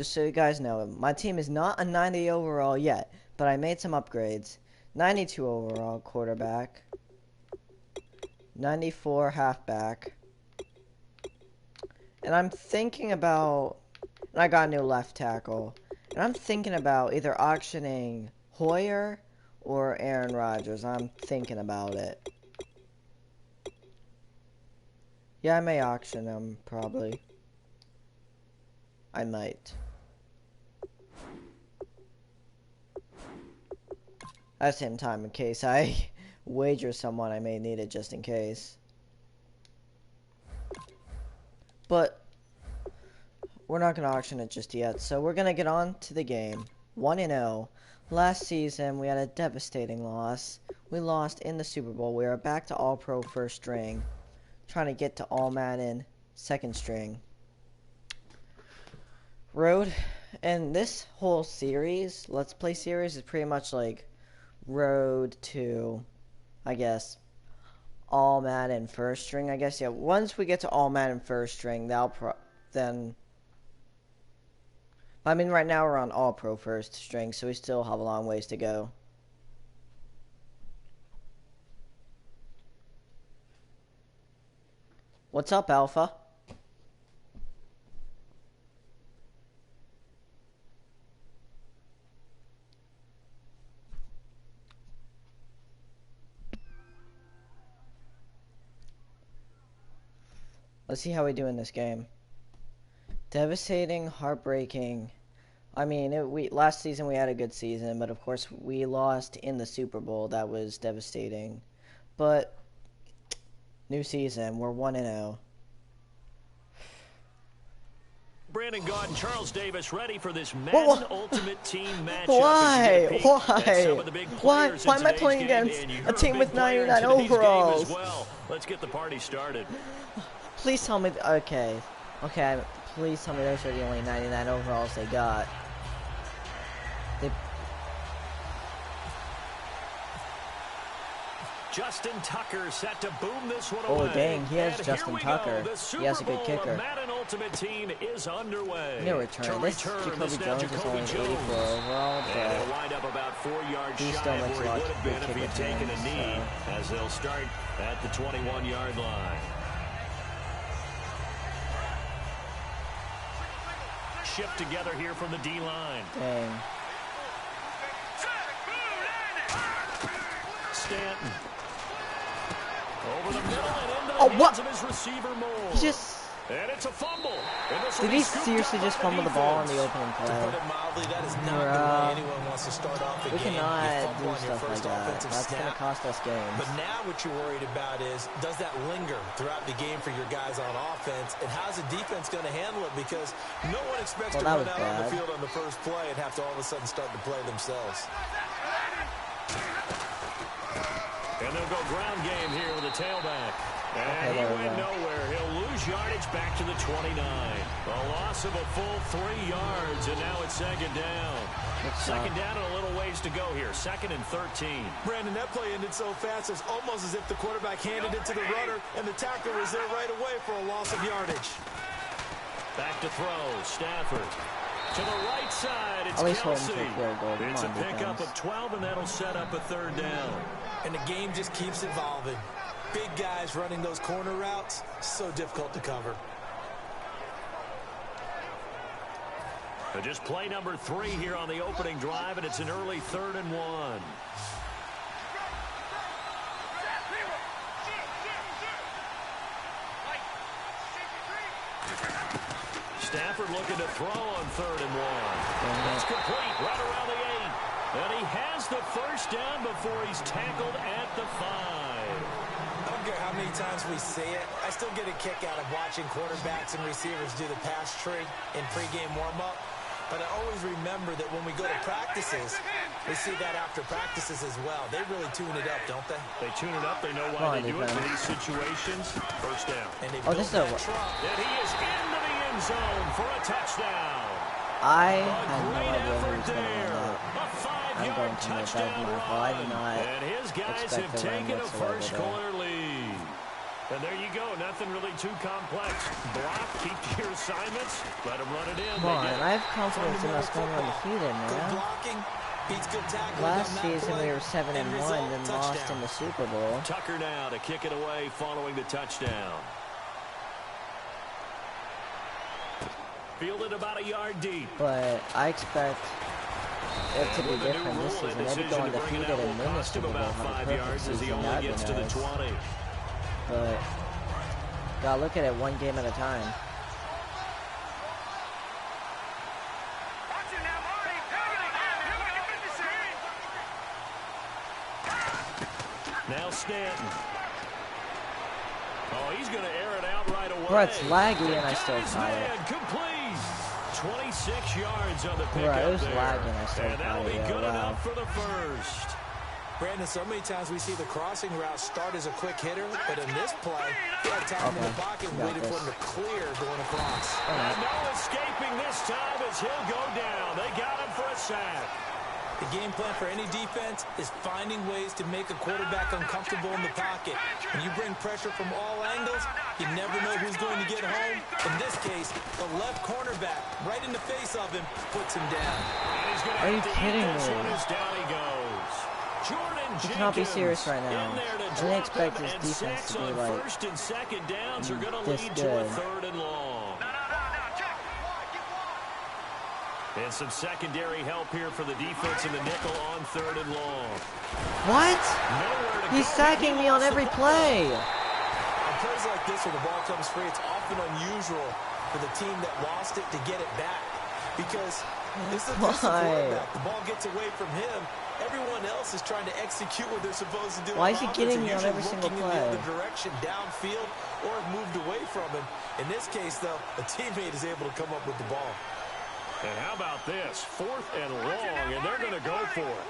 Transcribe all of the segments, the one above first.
Just so you guys know, my team is not a 90 overall yet, but I made some upgrades. 92 overall quarterback, 94 halfback, and I'm thinking about, and I got a new left tackle, and I'm thinking about either auctioning Hoyer or Aaron Rodgers. I'm thinking about it. Yeah, I may auction them, probably. I might. At the same time, in case I wager someone, I may need it just in case. But we're not going to auction it just yet, so we're going to get on to the game. 1-0. Last season, we had a devastating loss. We lost in the Super Bowl. We are back to All-Pro first string, trying to get to All Madden second string. Road, and this whole series, Let's Play series, is pretty much like road to, I guess, All Madden first string, I guess. Yeah, once we get to All Madden first string, then, I mean, right now we're on All Pro first string, so we still have a long ways to go. What's up, Alpha? Let's see how we do in this game. Devastating, heartbreaking. I mean, last season we had a good season, but of course we lost in the Super Bowl. That was devastating. But new season, we're 1-0. Brandon Gaud and Charles Davis ready for this Madden Ultimate Team matchup. Why? Why am I playing against a team with 99 overalls? Well. Let's get the party started. Please tell me. Okay. Please tell me those are the only 99 overalls they got. Justin Tucker set to boom this one away. Oh dang, he has Justin Tucker. He has a good kicker. Madden Ultimate Team is underway. No return. This Jacoby Jones is only 84 overall, but wind up about 4 yards he still makes a lot of good kick taken a knee so. As they'll start at the 21-yard line. Shift together here from the D-line. Dang. Stanton. Over the middle and into the hands of his receiver Moore. And it's a fumble. Did he seriously just fumble the ball on the opening play? To put it mildly, that is not the way anyone wants to start off the game. We cannot do stuff like that. That's going to cost us games. But now what you're worried about is, does that linger throughout the game for your guys on offense? And how's the defense going to handle it? Because no one expects to run out on the field on the first play and have to all of a sudden start to play themselves. And they'll go ground game here with a tailback. And he went nowhere. He'll lose yardage back to the 29. A loss of a full 3 yards, and now it's second down. Second down and a little ways to go here. 2nd and 13. Brandon, that play ended so fast, it's almost as if the quarterback handed it to the runner, and the tackler was there right away for a loss of yardage. Back to throw. Stafford. To the right side, it's Kelsey. It's a pickup of 12, and that'll set up a 3rd down. And the game just keeps evolving. Big guys running those corner routes, so difficult to cover. Just play number 3 here on the opening drive, and it's an early 3rd and 1. Stafford looking to throw on 3rd and 1. That's complete right around the 8. And he has the first down before he's tackled at the 5. I don't care how many times we see it. I still get a kick out of watching quarterbacks and receivers do the pass tree in pregame warm-up. But I always remember that when we go to practices, we see that after practices as well. They really tune it up, don't they? They tune it up. They know why they do it for these situations. First down. And this is and he is into the end zone for a touchdown. I had no idea who was going to run that. I'm going to make that my fault. I did not and his guys have expect to run taken a whatsoever first there. quarter lead. And there you go. Nothing really too complex. Block, keep to your assignments, let them run it in. Come on, I have confidence in us going undefeated, man. Last season we were 7-1, then lost in the Super Bowl. Tucker now to kick it away following the touchdown. Fielded about a yard deep. But I expect it to be different this season. Maybe go undefeated and win the Super Bowl. About 5 yards as he only gets to the 20. But gotta look at it one game at a time. Now Stanton. Oh, he's going to air it out right away. Bro, it's laggy and I still caught it. Complete. 26 yards on the pickup. Bro, it was laggy and I still caught it. And that'll be good enough for the first. Brandon, so many times we see the crossing route start as a quick hitter, but in this play, he had time in the pocket and waited for him to clear going across. And no escaping this time as he'll go down. They got him for a sack. The game plan for any defense is finding ways to make a quarterback uncomfortable in the pocket. When you bring pressure from all angles, you never know who's going to get home. In this case, the left cornerback, right in the face of him, puts him down. Are you kidding me? Down he goes. You cannot be serious right now. I didn't expect his defense to be like first and second downs are going to this lead good. to a third and long. And some secondary help here for the defense in the nickel on third and long. What? He's sacking me on every play. On plays like this where the ball comes free, it's often unusual for the team that lost it to get it back. Because this is a quarterback. The ball gets away from him. Everyone else is trying to execute what they're supposed to do. Why is he getting me on every single play? In the other direction, downfield, or moved away from him. In this case, though, a teammate is able to come up with the ball. And how about this? 4th and long, and they're going to go for it.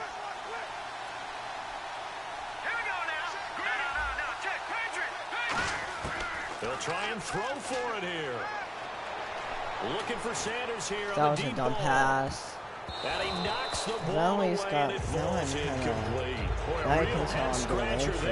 They'll try and throw for it here. Looking for Sanders here on the deep ball. That was a dumb pass. And he knocks the ball away and it falls incomplete. Now you can tell I'm doing anxious. I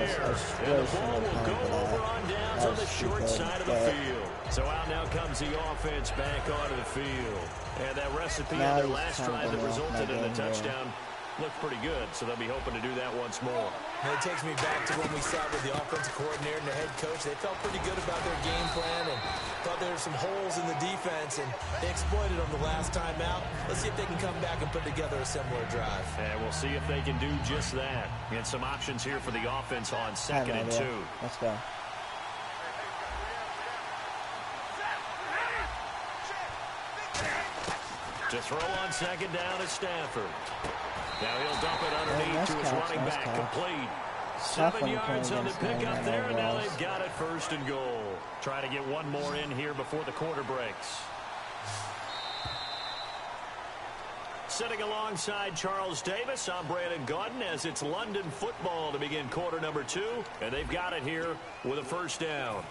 really shouldn't have gone for that. Downs on the short side of the field. So out now comes the offense back onto the field. And that recipe on their last drive that resulted in a touchdown looked pretty good, so they'll be hoping to do that once more. And it takes me back to when we sat with the offensive coordinator and the head coach. They felt pretty good about their game plan and thought there were some holes in the defense, and they exploited them the last time out. Let's see if they can come back and put together a similar drive. And we'll see if they can do just that. And some options here for the offense on 2nd and 2. Let's go. To throw on 2nd down is Stafford. Now he'll dump it underneath to his running back. Complete. 7 yards on the pickup there, and now they've got it 1st and goal. Try to get one more in here before the quarter breaks. Sitting alongside Charles Davis, I'm Brandon Gaudin as it's London football to begin quarter number 2, and they've got it here with a 1st down.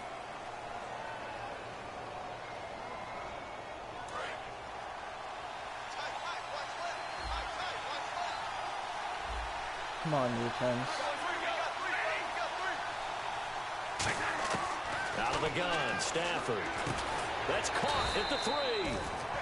Come on, defense. Out of the gun, Stafford. That's caught at the 3.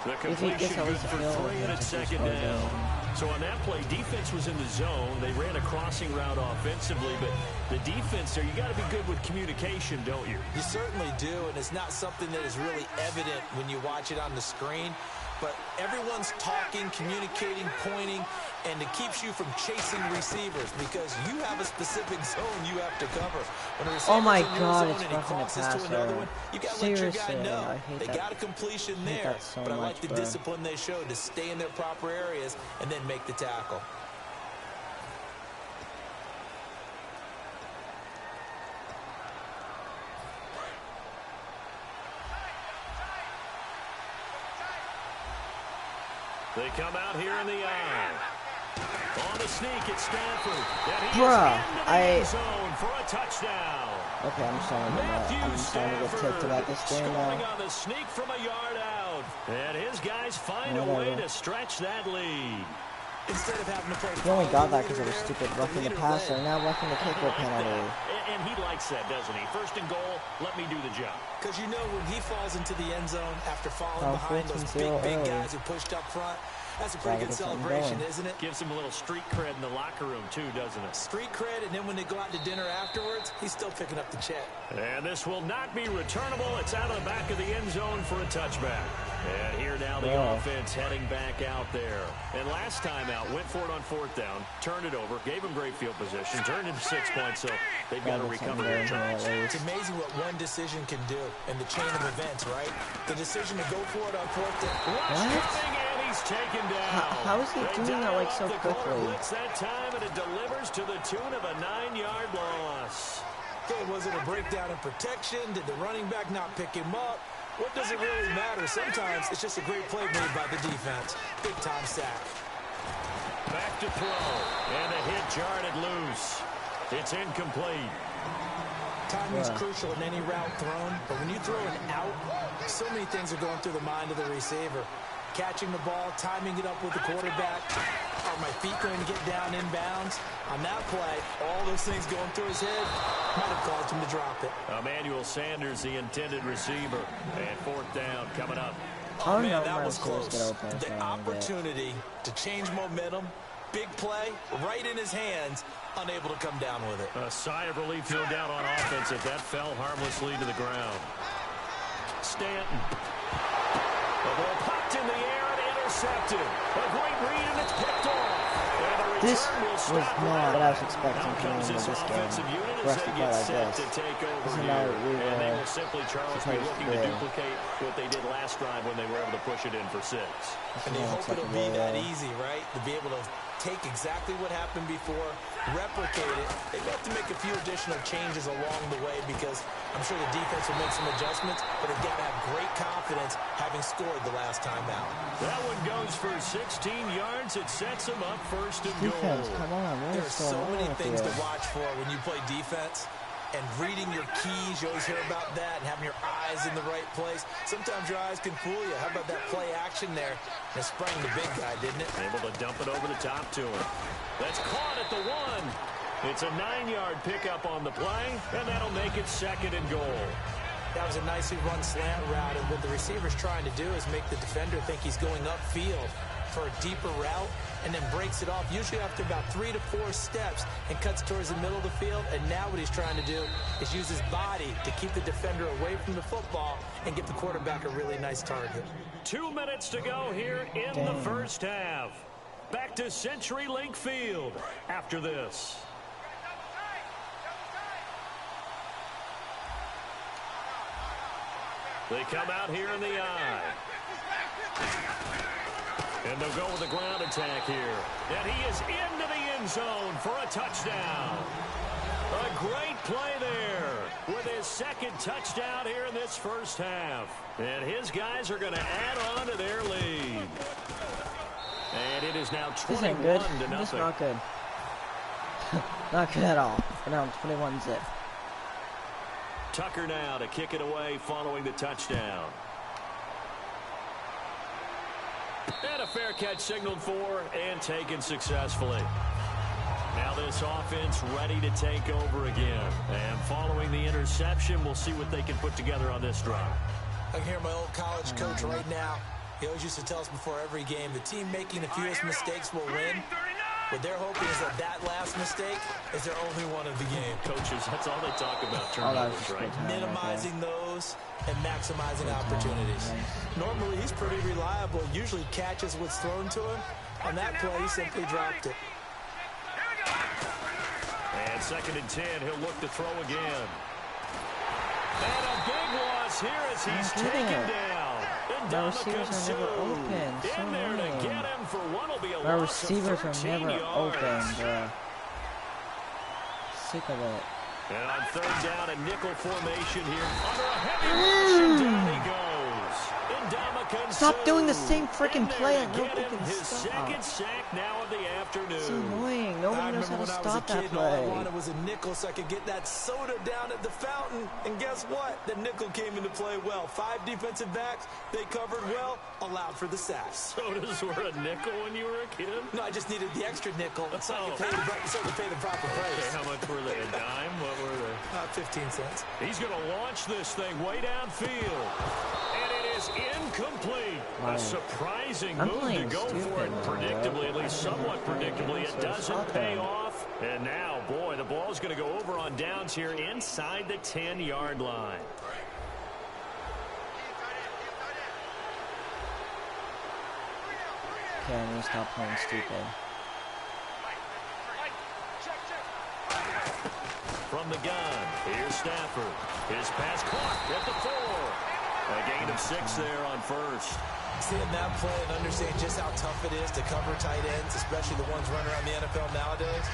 The completion good for 3, and it's 2nd down. So on that play, defense was in the zone. They ran a crossing route offensively, but the defense there, you got to be good with communication, don't you? You certainly do, and it's not something that is really evident when you watch it on the screen. But everyone's talking, communicating, pointing, and it keeps you from chasing receivers because you have a specific zone you have to cover. When a receiver's oh my in your God, zone it's and he roughing the crosses to another one, you got to let your guy know. I hate they that. got a completion there, but I like the discipline they showed to stay in their proper areas and then make the tackle. They come out here in the eye. On the sneak, it's Stafford. Bruh, zone for a touchdown. Okay, I'm starting to get tipped about this game now. On the sneak from a yard out. And his guys find a way to stretch that lead. Instead of having to play. He only got that because of a stupid roughing the passer, now roughing the kicker penalty. And he likes that, doesn't he? First and goal, let me do the job. Because you know when he falls into the end zone after falling behind those big guys who pushed up front, that's a pretty good celebration, isn't it? Gives him a little street cred in the locker room, too, doesn't it? Street cred, and then when they go out to dinner afterwards, he's still picking up the check. And this will not be returnable. It's out of the back of the end zone for a touchback. And here now the offense heading back out there. And last time out, went for it on fourth down, turned it over, gave him great field position, turned into 6 points, so they've got to recover their charge. It's amazing what one decision can do in the chain of events, right? The decision to go for it on fourth down. And he's taken down. How is he doing that like so quickly? Blitz that time, and it delivers to the tune of a 9-yard loss. Okay, was it a breakdown in protection? Did the running back not pick him up? What does it really matter? Sometimes it's just a great play made by the defense. Big-time sack. Back to throw, and a hit jarred loose. It's incomplete. Timing is crucial in any route thrown, but when you throw an out, so many things are going through the mind of the receiver. Catching the ball, timing it up with the quarterback. Are my feet going to get down inbounds? On that play, all those things going through his head might have caused him to drop it. Emmanuel Sanders, the intended receiver. And fourth down coming up. Oh, man, that was close. The opportunity to change momentum, big play, right in his hands, unable to come down with it. A sigh of relief, no doubt, on offense if that fell harmlessly to the ground. Stanton. The ball popped in the air and intercepted. A great read, and it's picked off. This was not what I was expecting coming into this game. For us to play like this. Isn't that we and they will simply, Charles, be looking to duplicate what they did last drive when they were able to push it in for 6. And they hope it'll be that easy, right? To be able to take exactly what happened before, replicate it. They have to make a few additional changes along the way because I'm sure the defense will make some adjustments, but they've got to have great confidence having scored the last time out. That one goes for 16 yards. It sets them up first and goal. Come on, there are so many things to watch for when you play defense. And reading your keys, you always hear about that, and having your eyes in the right place. Sometimes your eyes can fool you. How about that play action there? It sprang the big guy, didn't it? Able to dump it over the top to him. That's caught at the 1. It's a 9-yard pickup on the play, and that'll make it second and goal. That was a nicely run slant route, and what the receiver's trying to do is make the defender think he's going upfield for a deeper route, and then breaks it off, usually after about 3 to 4 steps, and cuts towards the middle of the field. And now what he's trying to do is use his body to keep the defender away from the football and give the quarterback a really nice target. 2 minutes to go here in the first half. Back to CenturyLink Field after this. They come out here in the eye. And they'll go with the ground attack here. And he is into the end zone for a touchdown. A great play there with his second touchdown here in this first half. And his guys are going to add on to their lead. And it is now 21 to nothing. This is not good. Not good at all. We're down 21-zip. Tucker now to kick it away following the touchdown. And a fair catch signaled for and taken successfully. Now this offense ready to take over again. And following the interception, we'll see what they can put together on this drive. I can hear my old college coach right now. He always used to tell us before every game, the team making the fewest mistakes will win. What they're hoping is that last mistake is their only one of the game. Coaches, that's all they talk about, turnovers, right? Minimizing those and maximizing opportunities. Normally, he's pretty reliable. Usually catches what's thrown to him. On that play, he simply dropped it. And 2nd and 10, he'll look to throw again. And a big loss here as he's taken down. My receivers are never open. So annoying. My receivers are never open, bro. Sick of it. And on 3rd down, a nickel formation here. Under a heavy rush, and down he goes. Stop doing the same freaking play. I hope you can his stop. second sack now of the afternoon. It's annoying. Nobody knows how to stop that play. All I wanted was a nickel so I could get that soda down at the fountain. And guess what? The nickel came into play well. 5 defensive backs, they covered well, allowed for the sacks. Sodas were a nickel when you were a kid? No, I just needed the extra nickel so I could pay the proper price. Okay, how much were they? A dime? What were they? 15 cents. He's going to launch this thing way downfield. And it is incomplete. A surprising move to go for it predictably, at least somewhat predictably. It doesn't pay off. And now, boy, the ball's going to go over on downs here inside the 10-yard line. Okay, I need to stop playing stupid. From the gun, here's Stafford. His pass caught at the 4. A gain of 6 there on first. Seeing that play and understanding just how tough it is to cover tight ends, especially the ones running around the NFL nowadays,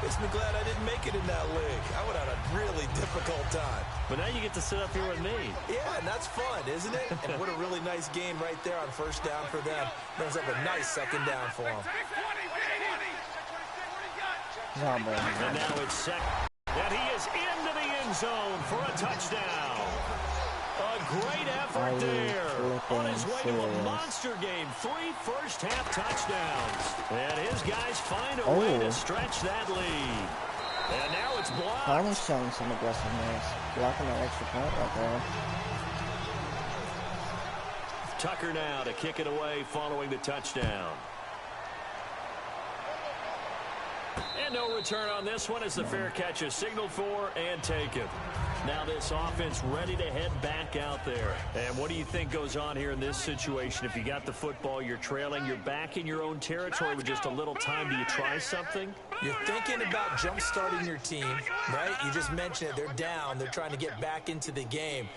makes me glad I didn't make it in that league. I would have had a really difficult time. But now you get to sit up here with me. Yeah, and that's fun, isn't it? And what a really nice game right there on first down for them. Brings up a nice second down for them. And now it's second. And he is into the end zone for a touchdown. A great effort there. On his way to a monster game. 3 first-half touchdowns. And his guys find a way to stretch that lead. And now it's blocked. Cardinals showing some aggressiveness. Blocking that extra point right there. Tucker now to kick it away following the touchdown. And no return on this one as the fair catch is signaled for and taken. Now this offense ready to head back out there. And what do you think goes on here in this situation? If you got the football, you're trailing, you're back in your own territory with just a little time. Do you try something? You're thinking about jump-starting your team, right? You just mentioned it. They're down. They're trying to get back into the game.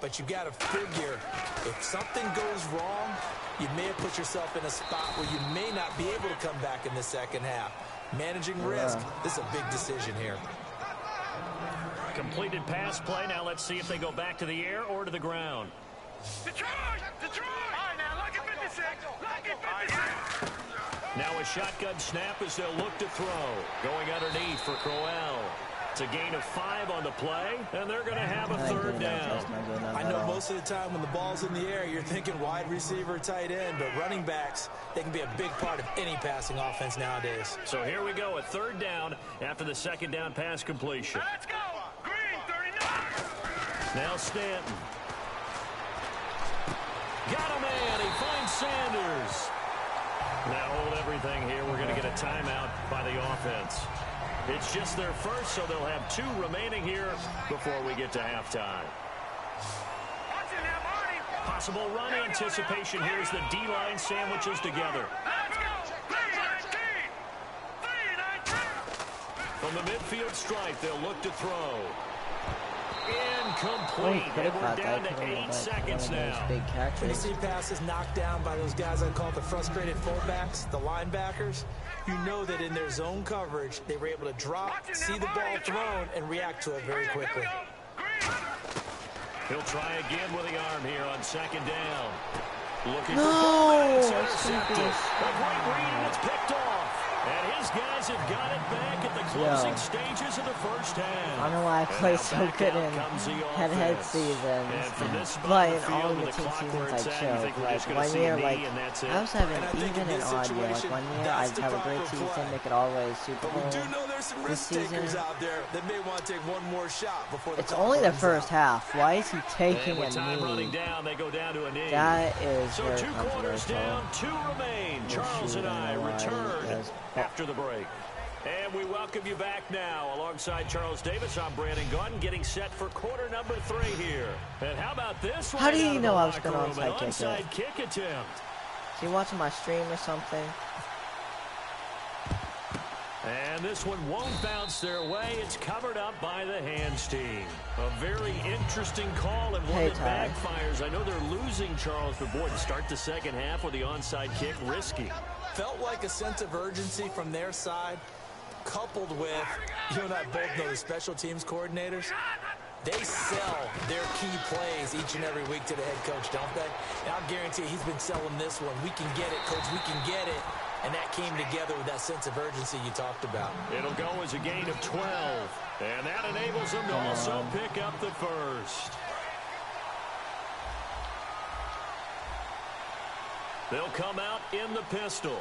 But you got to figure, if something goes wrong, you may have put yourself in a spot where you may not be able to come back in the second half. Managing risk, this is a big decision here. Completed pass play. Now let's see if they go back to the air or to the ground. Detroit! Detroit! All right, now look at 56. Look at 56. Now a shotgun snap as they'll look to throw. Going underneath for Crowell. It's a gain of 5 on the play, and they're going to have a third down. I know most of the time when the ball's in the air, you're thinking wide receiver, tight end, but running backs, they can be a big part of any passing offense nowadays. So here we go, a third down after the second down pass completion. Let's go! Green, 39! Now Stanton. Got a man. He finds Sanders. Now hold everything here. We're going to get a timeout by the offense. It's just their first, so they'll have 2 remaining here before we get to halftime. Possible run anticipation here as the D-line sandwiches together. Let's go! 319! 319! From the midfield stripe, they'll look to throw. Incomplete. And we're down to 8 seconds now. When you see passes knocked down by those guys I call the frustrated fullbacks, the linebackers, you know that in their zone coverage, they were able to drop, see the ball thrown, and react to it very quickly. He'll try again with the arm here on second down. Looking No! for intercepted. A great read, and it's picked off. And his guys have got it back at the closing stages of the first half. I don't know why I play so good in head-to-head seasons, but in all the team seasons I choke. Like 1 year, like I was having even and odd year. Like 1 year I'd have a great season, make it all the way to Super Bowl. This season, out there that may want to take one more shot before it's only the first half. Why is he taking a knee? Down, they go down to a knee. That is so very 2 quarters down, 2 remain. Charles and I return after the break. And we welcome you back now. Alongside Charles Davis, I'm Brandon Gunn, getting set for quarter number 3 here. And how about this one? How do you know I was going to onside kick attempt? Is he watching my stream or something? And this one won't bounce their way. It's covered up by the hands team. A very interesting call and one that backfires. I know they're losing, Charles, but boy, to start the second half with the onside kick, risky. Felt like a sense of urgency from their side, coupled with, you and I both know the special teams coordinators. They sell their key plays each and every week to the head coach, don't they? And I'll guarantee he's been selling this one. We can get it, coach. We can get it. And that came together with that sense of urgency you talked about. It'll go as a gain of 12. And that enables them to also pick up the first. They'll come out in the pistol.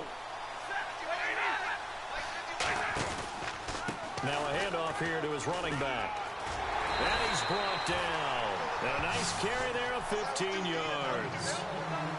Now a handoff here to his running back. And he's brought down. And a nice carry there of 15 yards.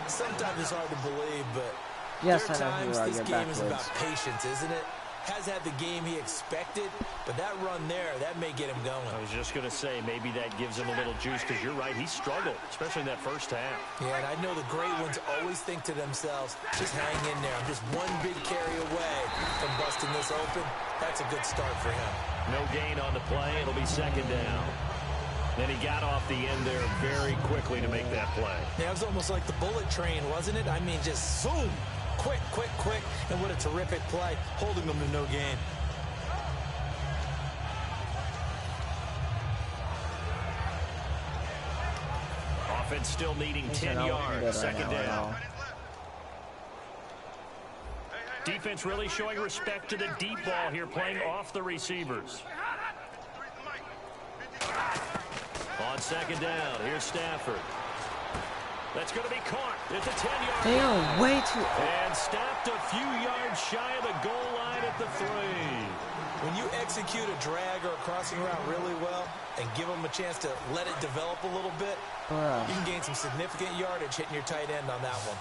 Sometimes it's hard to believe, but yes, there are times this game is about backwards. patience, isn't it? Has had the game he expected, but that run there, that may get him going. I was just going to say, maybe that gives him a little juice, because you're right, he struggled, especially in that first half. Yeah, and I know the great ones always think to themselves, just hang in there. I'm just one big carry away from busting this open. That's a good start for him. No gain on the play. It'll be second down. Then he got off the end there very quickly to make that play. Yeah, it was almost like the bullet train, wasn't it? I mean, just zoom. Quick, quick, quick, and what a terrific play, holding them to no gain. Offense still needing 10 yards, second down. Defense really showing respect to the deep ball here, playing off the receivers. On second down, here's Stafford. That's going to be caught at the 10-yard line. They are way too... And stopped a few yards shy of the goal line at the 3. When you execute a drag or a crossing route really well and give them a chance to let it develop a little bit, you can gain some significant yardage hitting your tight end on that one.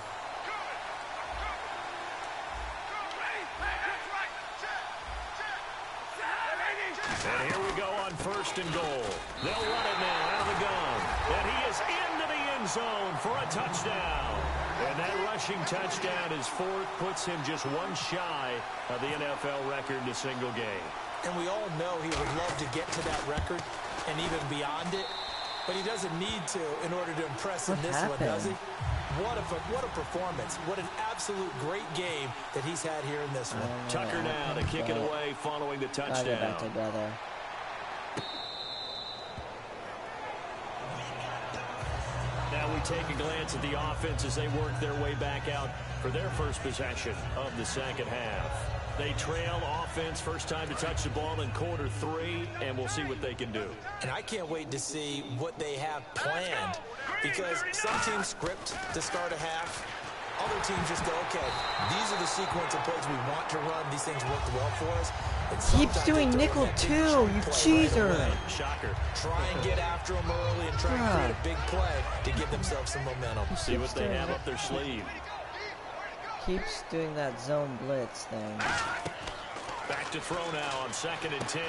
And here we go on first and goal. They'll run it now out of the gun. And he is into the end zone for a touchdown. And that rushing touchdown is fourth, puts him just one shy of the NFL record in a single game. And we all know he would love to get to that record and even beyond it, but he doesn't need to in order to impress in this one, does he? What a performance. What an absolute great game that he's had here in this one. Tucker now to kick it away following the touchdown. Now we take a glance at the offense as they work their way back out for their first possession of the second half. They trail offense, first time to touch the ball in quarter 3, and we'll see what they can do. And I can't wait to see what they have planned, because some teams script to start a half. Other teams just go, okay, these are the sequence of plays we want to run. These things worked well for us. Keeps doing nickel too, you cheeser. Shocker. Try and get after them early and try and create a big play to give themselves some momentum. See what they have up their sleeve. Keeps doing that zone blitz thing. Back to throw now on 2nd and 10.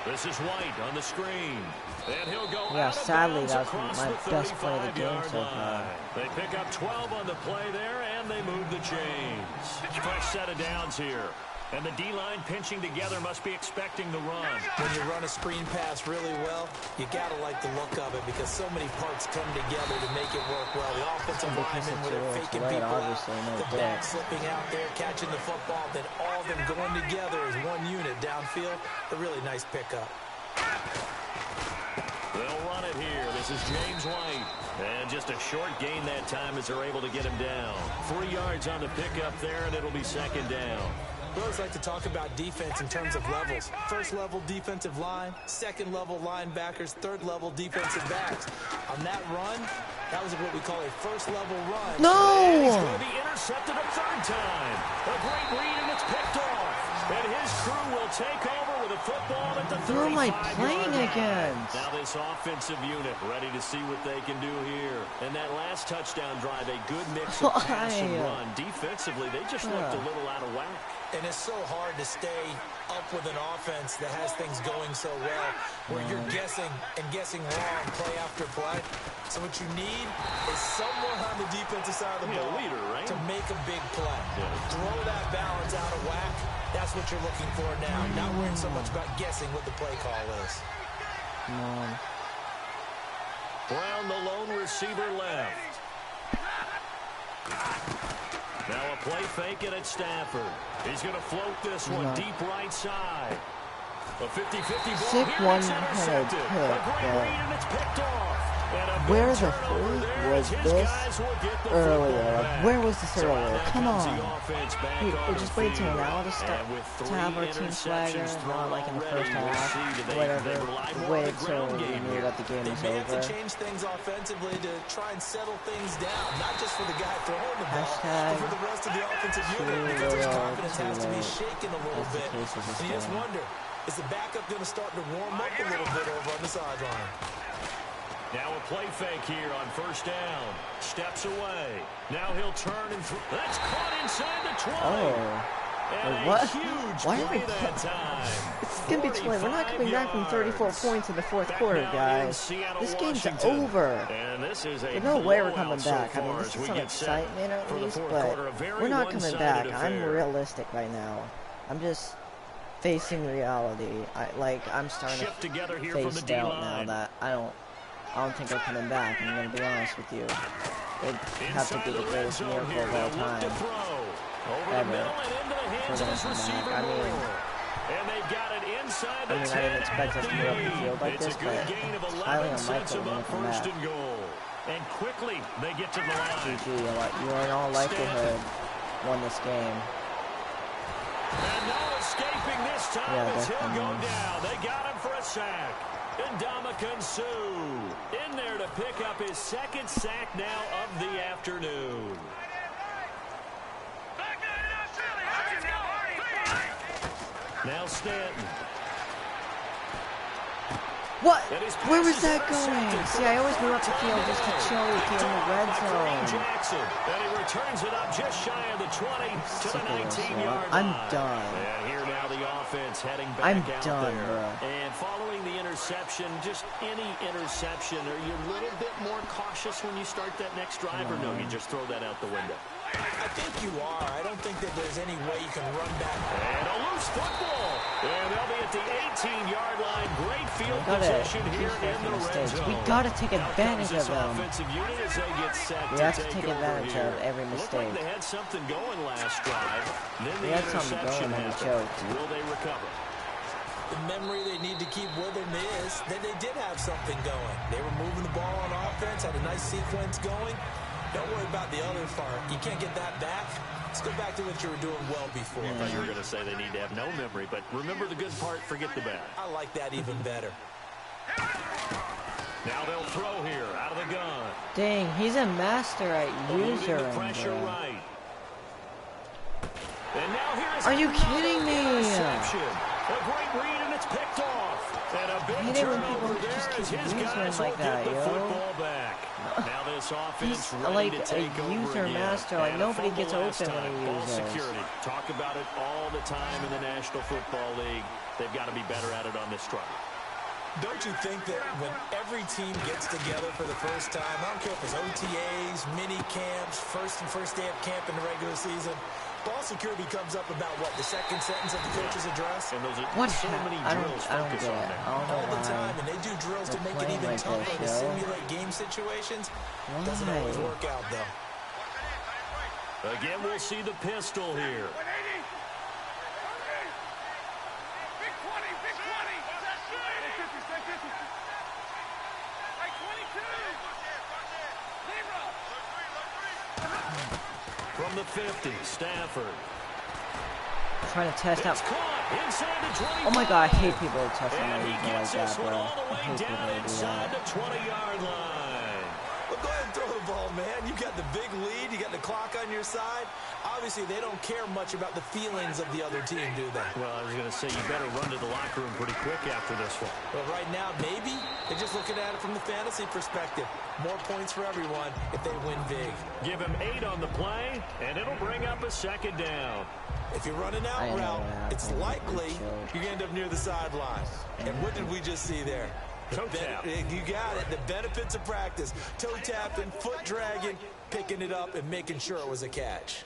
This is White on the screen. And he'll go out sadly, of that bounds was my best play of the game so far. line. They pick up 12 on the play there, and they move the chains. Fresh set of downs here. And the D-line pinching together must be expecting the run. When you run a screen pass really well, you got to like the look of it because so many parts come together to make it work well. The offensive lineman with it faking people out, the back slipping out there, catching the football, then all of them going together as one unit downfield. A really nice pickup. They'll run it here. This is James White. And just a short gain that time as they're able to get him down. 3 yards on the pickup there, and it'll be second down. We always like to talk about defense in terms of levels. First level defensive line, second level linebackers, third level defensive backs. On that run, that was what we call a first level run. No! And he's going to be intercepted a third time. A great read, and it's picked off. And his crew will take over with a football at the 35-yard line. Who am I playing against? Now this offensive unit ready to see what they can do here. And that last touchdown drive, a good mix of pass and run. Defensively, they just looked a little out of whack. And it's so hard to stay up with an offense that has things going so well, where you're guessing and guessing wrong play after play. So what you need is someone on the defensive side of the ball leader, right? to make a big play. Throw that balance out of whack. That's what you're looking for now. Not worrying so much about guessing what the play call is. Brown, the lone receiver, left. Now a play fake it at Stafford. He's going to float this one deep right side. A 50-50 ball Sick here. one It's head intercepted. pick, A great but read, and it's picked off. And a where big the turnover freak there was as his this guys will get the earlier? football Like, back. where was this So earlier? now Come comes on. the offense back We on just the wait till field. now to start And with to 3 have our team swagger, interceptions thrown not like in the already, first we'll half, see. Do or they whatever. rely more on Wait the till ground we game knew here? that the game They was may have to over. change things offensively to try and settle things down, not just for the guy throwing the ball, Hashtag but for the rest of the offensive unit, too because his little, confidence too has to be late. shaken a little That's the bit. case with this And you just game. wonder, is the backup going to start to warm up a little bit over on the sideline? Now a play fake here on first down. Steps away. Now he'll turn and that's caught inside the 20. Oh. And Wait, what? a huge Why are we play that time. It's gonna be 20. We're not coming back from 34 points in the fourth quarter, guys. This game's over. And this is a There's no way we're coming blowout so back. I mean, far this as is we some get set excitement at for the least, fourth but quarter. A very we're not coming one-sided back. affair. I'm realistic right now. I'm just facing reality. I'm starting Shift together to here from face the doubt D-line. now that I don't think we're coming back. I'm gonna be honest with you. It'd have to be the greatest miracle of all time. Ever. For them to come back. And they've got it inside the I didn't expect us to move up the field like this, but it's highly unlikely we're going to come back. And quickly they get to the line. GG, you in all likelihood won this game. And no escaping this time as he'll go definitely. down. They got him for a sack. And Ndamukong Suh in there to pick up his second sack now of the afternoon. Now Stanton. What? Where was that going? See, I always move up the field just to choke in the red zone. Jackson, and he returns it up just shy of the 20 to the 19-yard line. I'm done. And here now the offense heading back I'm out done, there. bro. And following the interception, just any interception, are you a little bit more cautious when you start that next drive, or no, you just throw that out the window? I think you are. I don't think that there's any way you can run back. And a loose football. And they'll be at the 18-yard line. Great field We position here in the red zone. We gotta take advantage of them. Offensive unit as they get set We to have to take over advantage here. of every Looked like mistake. they had something going last drive. Then the We had something interception going and we happened. choked. Will they recover? The memory they need to keep with them is that they did have something going. They were moving the ball on offense, had a nice sequence going. Don't worry about the other part. You can't get that back. Let's go back to what you were doing well before. I thought you were going to say they need to have no memory, but remember the good part, forget the bad. I like that even better. Now they'll throw here out of the gun. Dang, he's a master at Eluding user. the pressure right. And now here's Are you kidding me? interception. A great read, and it's picked off. And a big hate it when turnover people there just as keep his using guys like will that, get the yo. football back. Now this offense He's ready like to a take over user again. master. Like, And nobody a fumble gets last open when time. he Ball uses. security. Talk about it all the time in the National Football League. They've got to be better at it on this drive. Don't you think that when every team gets together for the first time, I don't care if it's OTAs, mini camps, first day of camp in the regular season, ball security comes up about what, the second sentence of the coach's address? And those are What? so many I drills don't focus get on it. there. I don't know All the why. time, and they do drills to They're make it playing even like tougher to this, yo. simulate game situations. Why? Doesn't always work out, though. Again, we'll see the pistol here. From the 50, Stafford. Trying to test out. It's caught inside the 25. Oh my god, I hate people who test on my And he ego like gets that, this one bro. all the I way hate people down who do inside that. the 20-yard line. Well, go ahead and throw the ball, man. You got the big lead. You got the clock on your side. Obviously, they don't care much about the feelings of the other team, do they? Well, I was going to say, you better run to the locker room pretty quick after this one. Well, right now, maybe they're just looking at it from the fantasy perspective. More points for everyone if they win big. Give him 8 on the play, and it'll bring up a second down. If you're running out route, it's likely you're going to end up near the sideline. And what did we just see there? Toe tap. You got it. The benefits of practice. Toe tapping, foot dragging, picking it up, and making sure it was a catch.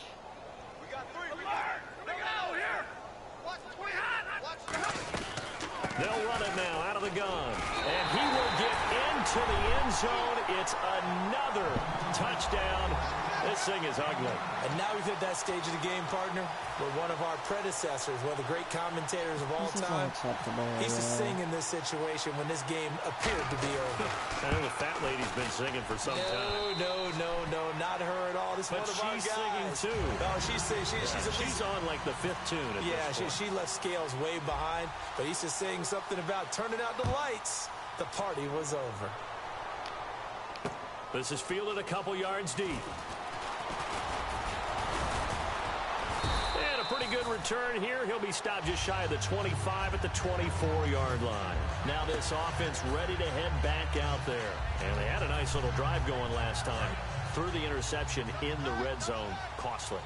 They'll run it now out of the gun. And he will get into the end zone It's another touchdown. This thing is ugly. And now we've hit that stage of the game, partner, where one of our predecessors, one of the great commentators of all time, he's to sing in this situation when this game appeared to be over. I know the fat lady's been singing for some time. No, not her at all. This is one of our guys. But she's singing too. No, she's on like the 5th tune at yeah, this point. she left Scales way behind, but he's just saying something about turning out the lights. The party was over. This is fielded a couple yards deep. And a pretty good return here. He'll be stopped just shy of the 25 at the 24-yard line. Now this offense ready to head back out there. And they had a nice little drive going last time. Threw the interception in the red zone. Costly.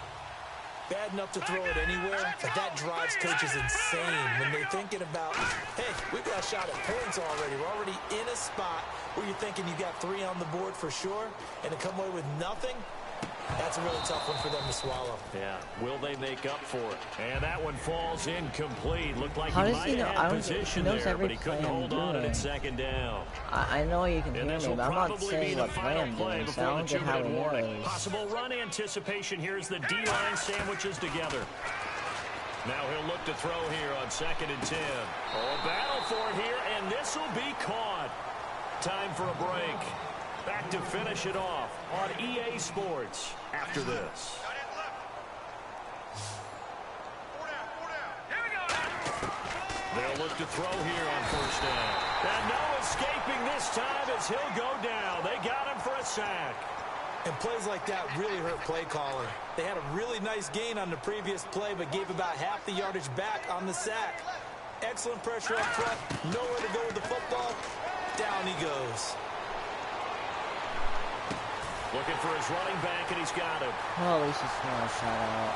Bad enough to throw it anywhere, but that drives coaches insane when they're thinking about, hey, we've got a shot at points already. We're already in a spot where you're thinking you got 3 on the board for sure, and to come away with nothing, that's a really tough one for them to swallow. Yeah, will they make up for it? And that one falls incomplete. Looked like How he does might he know? have I had don't position he knows there, every but he couldn't play I'm hold on doing. at 2nd down. I know you can hear And me, this will but I'm not probably be saying the what play final I'm play doing, so I before the don't get how 2-minute he warning. knows. Possible run anticipation. Here's the D-line sandwiches together. Now he'll look to throw here on 2nd and 10. Oh, a battle for it here, and this will be caught. Time for a break. Back to finish it off on EA Sports after this. They'll look to throw here on 1st down. And no escaping this time as he'll go down. They got him for a sack. And plays like that really hurt play calling. They had a really nice gain on the previous play, but gave about half the yardage back on the sack. Excellent pressure up front. Nowhere to go with the football. Down he goes. Looking for his running back, and he's got him. Well, at least it's not a shot out.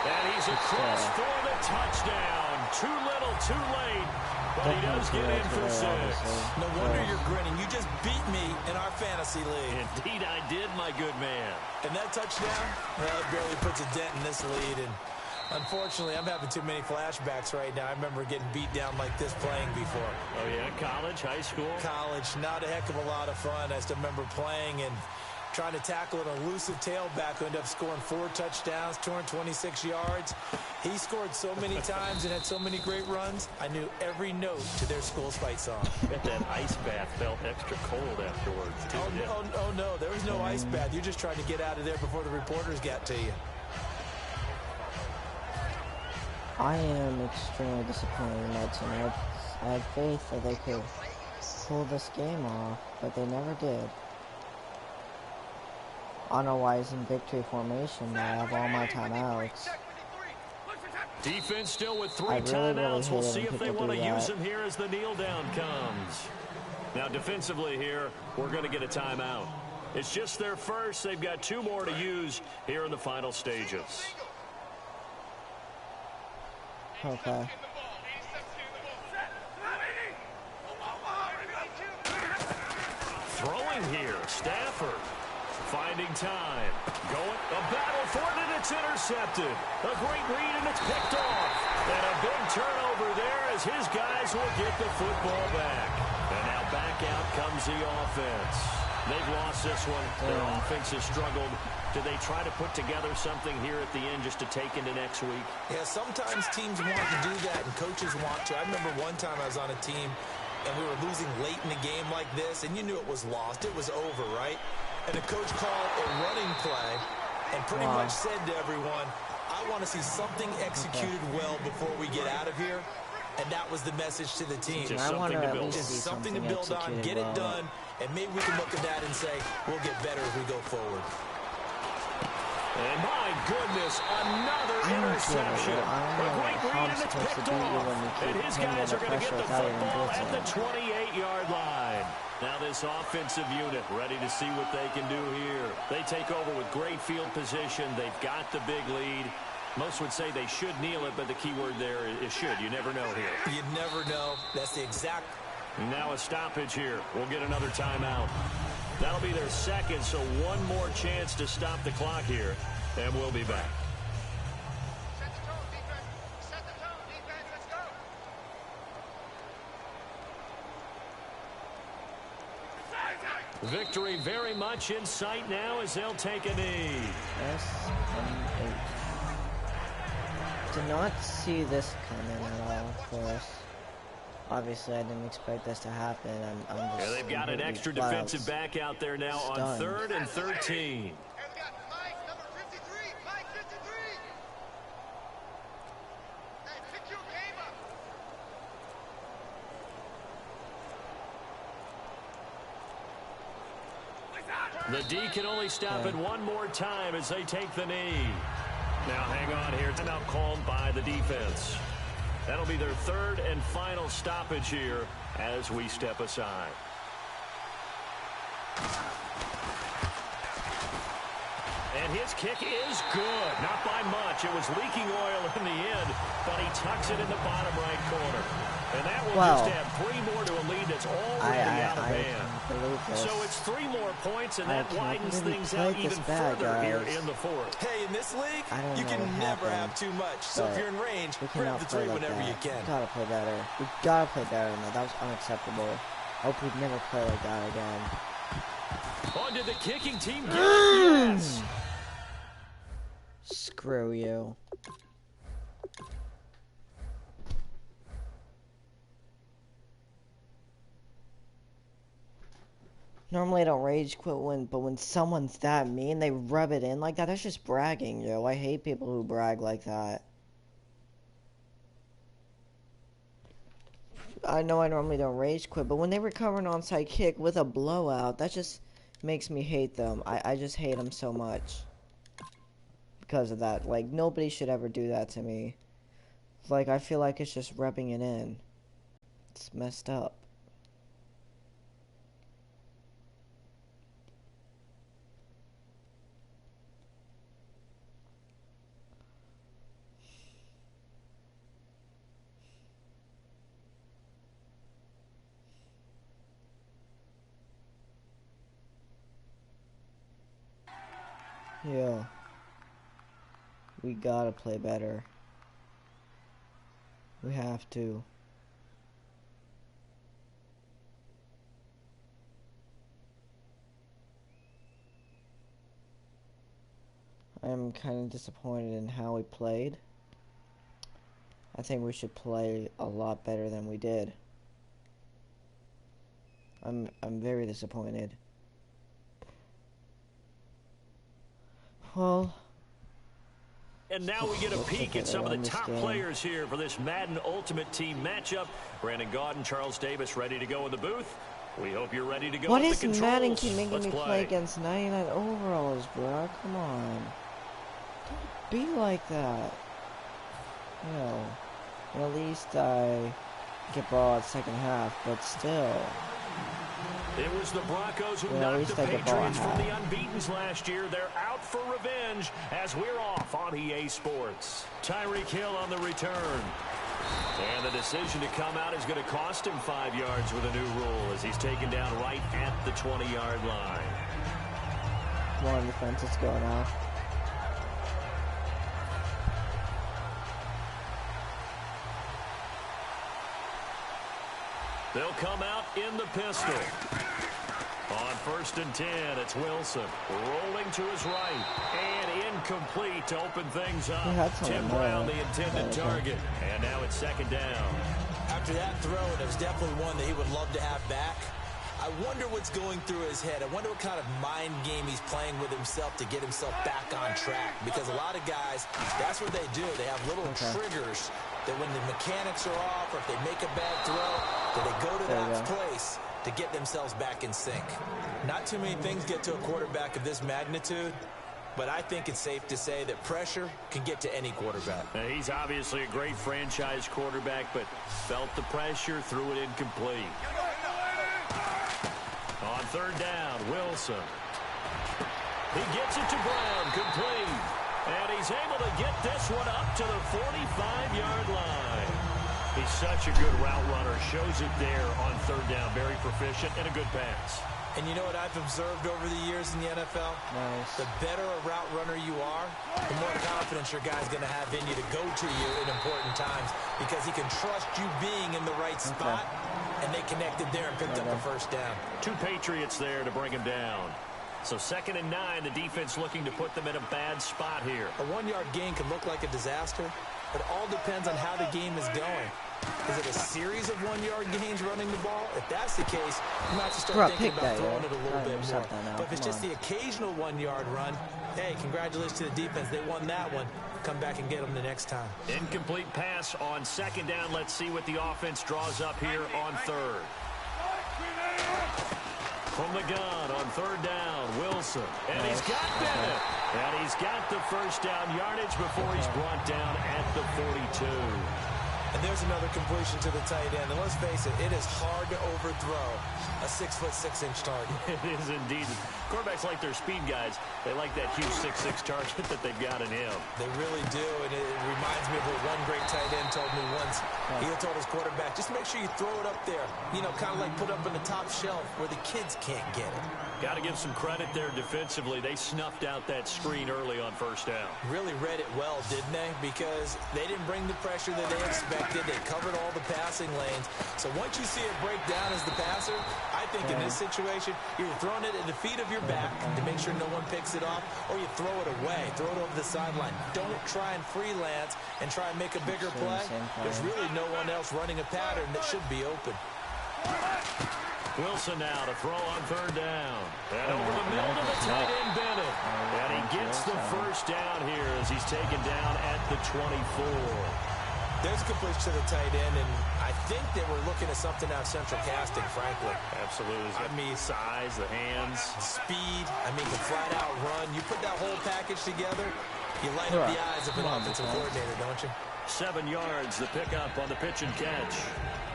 And he's across for the touchdown. Too little, too late. But he does get in for 6. No wonder you're grinning. You just beat me in our fantasy league. Indeed I did, my good man. And that touchdown, well, it barely puts a dent in this lead. And unfortunately, I'm having too many flashbacks right now. I remember getting beat down like this playing before. Oh, yeah? College, high school? College. Not a heck of a lot of fun. I still remember playing and trying to tackle an elusive tailback who ended up scoring 4 touchdowns, 226 yards. He scored so many times and had so many great runs, I knew every note to their school's fight song. Bet that ice bath felt extra cold afterwards, too. Oh, no, there was no ice bath. You're just trying to get out of there before the reporters got to you. I am extremely disappointed in my team. I had faith that they could pull this game off, but they never did. I don't know why he's in victory formation. I have all my timeouts. Defense still with 3 I really timeouts. We'll hate see when if they people want to do use that. them here as the kneel down comes. Now defensively here, we're going to get a timeout. It's just their first. They've got 2 more to use here in the final stages. Okay. Throwing here, Stafford. Finding time. Going, a battle for it, and it's intercepted. A great read, and it's picked off. And a big turnover there as his guys will get the football back. And now back out comes the offense. They've lost this one. Their offense has struggled. Do they try to put together something here at the end just to take into next week? Yeah, sometimes teams want to do that, and coaches want to. I remember one time I was on a team, and we were losing late in the game like this, and you knew it was lost. It was over, right? And the coach called a running play and pretty much said to everyone, I want to see something executed well before we get out of here. And that was the message to the team. Just something to build on. Just something to build on, get it done, and maybe we can look at that and say, we'll get better as we go forward. And my goodness, another interception. A great read, and it's picked off. And his guys are going to get the football at the 28-yard line. Now this offensive unit ready to see what they can do here. They take over with great field position. They've got the big lead. Most would say they should kneel it, but the key word there is should. You never know here. You never know. That's the exact. Now a stoppage here. We'll get another timeout. That'll be their second, so one more chance to stop the clock here, and we'll be back. Set the tone, defense. Set the tone, defense. Let's go. Victory very much in sight now as they'll take a knee. S-M-H. Did not see this coming at all, of course. Obviously, I didn't expect this to happen. I'm just they've got an extra defensive back out there now on 3rd and 13. The D can only stop it one more time as they take the knee. Now hang on here. Timeout called by the defense. That'll be their 3rd and final stoppage here as we step aside. And his kick is good. Not by much. It was leaking oil in the end, but he tucks it in the bottom right corner. And that will just add 3 more to a lead that's already out of hand. So it's 3 more points, and that widens things out even further here in the 4th. Hey, in this league, you can never have too much. So if you're in range, grab the 3 whenever you can. We gotta play better. We gotta play better than that. That was unacceptable. I hope we never play like that again. Oh, did the kicking team get it? Yes. Screw you. Normally I don't rage quit but when someone's that mean, they rub it in like that. That's just bragging, yo. I hate people who brag like that. I know I normally don't rage quit, but when they recover an onside kick with a blowout, that just makes me hate them. I just hate them so much. Because of that. Like, nobody should ever do that to me. Like, I feel like it's just rubbing it in. It's messed up. Yeah. We gotta play better. We have to. I'm kind of disappointed in how we played. I think we should play a lot better than we did. I'm very disappointed. Well, and now we get a peek at some of the top players here for this Madden Ultimate Team matchup. Brandon Gaudin, Charles Davis ready to go in the booth. We hope you're ready to go. What with is the controls. Madden keep making me play against 99 overalls, bro? Come on. Don't be like that. No. Well, at least I get ball at second half, but still. It was the Broncos who knocked the Patriots from the unbeatens last year. They're out for revenge as we're off on EA Sports. Tyreek Hill on the return. And the decision to come out is going to cost him 5 yards with a new rule as he's taken down right at the 20-yard line. Come on, defense, let's go now. They'll come out in the pistol. On 1st and 10, it's Wilson rolling to his right and incomplete to open things up. Tim Brown, the intended target, and now it's 2nd down. After that throw, it was definitely one that he would love to have back. I wonder what's going through his head. I wonder what kind of mind game he's playing with himself to get himself back on track. Because a lot of guys, that's what they do. They have little triggers that when the mechanics are off or if they make a bad throw, that they go to that place to get themselves back in sync. Not too many things get to a quarterback of this magnitude, but I think it's safe to say that pressure can get to any quarterback. Now, he's obviously a great franchise quarterback, but felt the pressure, threw it incomplete. On 3rd down, Wilson. He gets it to Brown, complete. And he's able to get this one up to the 45-yard line. He's such a good route runner. Shows it there on 3rd down. Very proficient and a good pass. And you know what I've observed over the years in the NFL? Nice. The better a route runner you are, the more confidence your guy's going to have in you to go to you in important times because he can trust you being in the right spot, and they connected there and picked up the first down. 2 Patriots there to bring him down. So 2nd and 9, the defense looking to put them in a bad spot here. A 1-yard gain can look like a disaster. It all depends on how the game is going. Is it a series of 1-yard gains running the ball? If that's the case, you might have to start thinking about throwing it a little bit more. But if it's just the occasional 1-yard run, hey, congratulations to the defense. They won that one. Come back and get them the next time. Incomplete pass on 2nd down. Let's see what the offense draws up here on 3rd. From the gun on 3rd down, Wilson. And he's got Bennett. And he's got the first down yardage before he's brought down at the 42. And there's another completion to the tight end. And let's face it, it is hard to overthrow a 6'6" target. It is indeed. Quarterbacks like their speed guys. They like that huge 6'6" target that they've got in him. They really do. And it reminds me of what one great tight end told me once. He told his quarterback, just make sure you throw it up there. You know, kind of like put up on the top shelf where the kids can't get it. Got to give some credit there defensively. They snuffed out that screen early on 1st down. Really read it well, didn't they? Because they didn't bring the pressure that they expected. They covered all the passing lanes. So once you see it break down as the passer, I think in this situation, you're throwing it at the feet of your back to make sure no one picks it off, or you throw it away, throw it over the sideline. Don't try and freelance and try and make a bigger play. There's really no one else running a pattern that should be open. Wilson now to throw on 3rd down. And over the middle to the tight end, Bennett. And he gets the first down here as he's taken down at the 24. There's a completion to the tight end, and I think they were looking at something out of central casting, frankly. Absolutely. I mean, size, the hands. Speed. I mean, the flat-out run. You put that whole package together, you light up the eyes of an offensive coordinator, don't you? 7 yards, the pickup on the pitch and catch.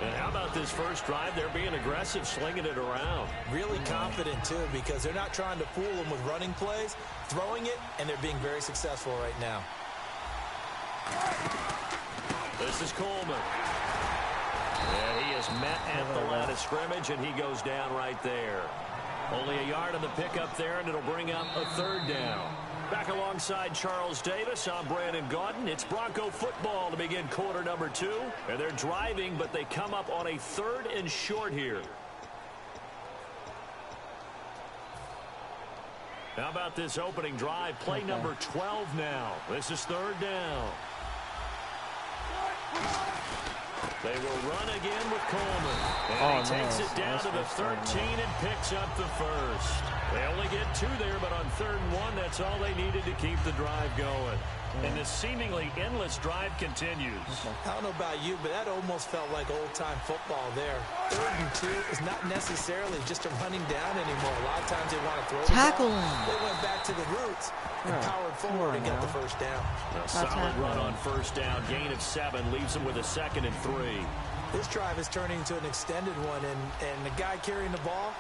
And how about this first drive? They're being aggressive, slinging it around. Really confident, too, because they're not trying to fool them with running plays, throwing it, and they're being very successful right now. This is Coleman. And he is met at the line of scrimmage, and he goes down right there. Only a yard on the pickup there, and it'll bring up a 3rd down. Back alongside Charles Davis, I'm Brandon Gaudin. It's Bronco football to begin quarter number 2. And they're driving, but they come up on a 3rd and short here. How about this opening drive? Play number 12 now. This is 3rd down. They will run again with Coleman. And he takes it down to the 13 and picks up the first. They only get 2 there, but on 3rd and 1, that's all they needed to keep the drive going. And this seemingly endless drive continues. I don't know about you, but that almost felt like old-time football there. 3rd and 2 is not necessarily just a running down anymore. A lot of times they want to throw tackle. They went back to the roots and powered forward and got the first down. A solid run on 1st down. Gain of 7 leaves them with a 2nd and 3. This drive is turning into an extended one, and the guy carrying the ball,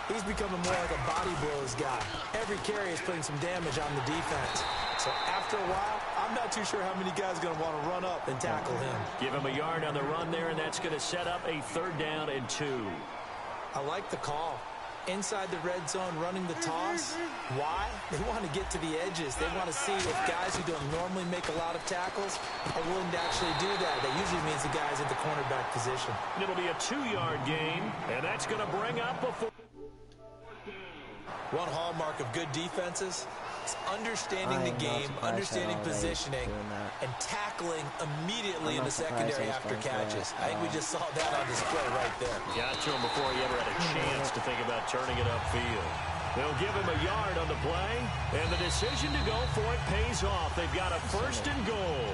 he's becoming more like a body blows guy. Every carry is putting some damage on the defense. So after a while, I'm not too sure how many guys are going to want to run up and tackle him. Give him a yard on the run there, and that's going to set up a 3rd down and 2. I like the call. Inside the red zone, running the toss. Why? They want to get to the edges. They want to see if guys who don't normally make a lot of tackles are willing to actually do that. That usually means the guys at the cornerback position. And it'll be a 2-yard gain, and that's going to bring up a 4. One hallmark of good defenses is understanding the game, understanding positioning, and tackling immediately in the secondary after catches. I think we just saw that on display right there. Got to him before he ever had a chance to think about turning it upfield. They'll give him a yard on the play, and the decision to go for it pays off. They've got a 1st and goal.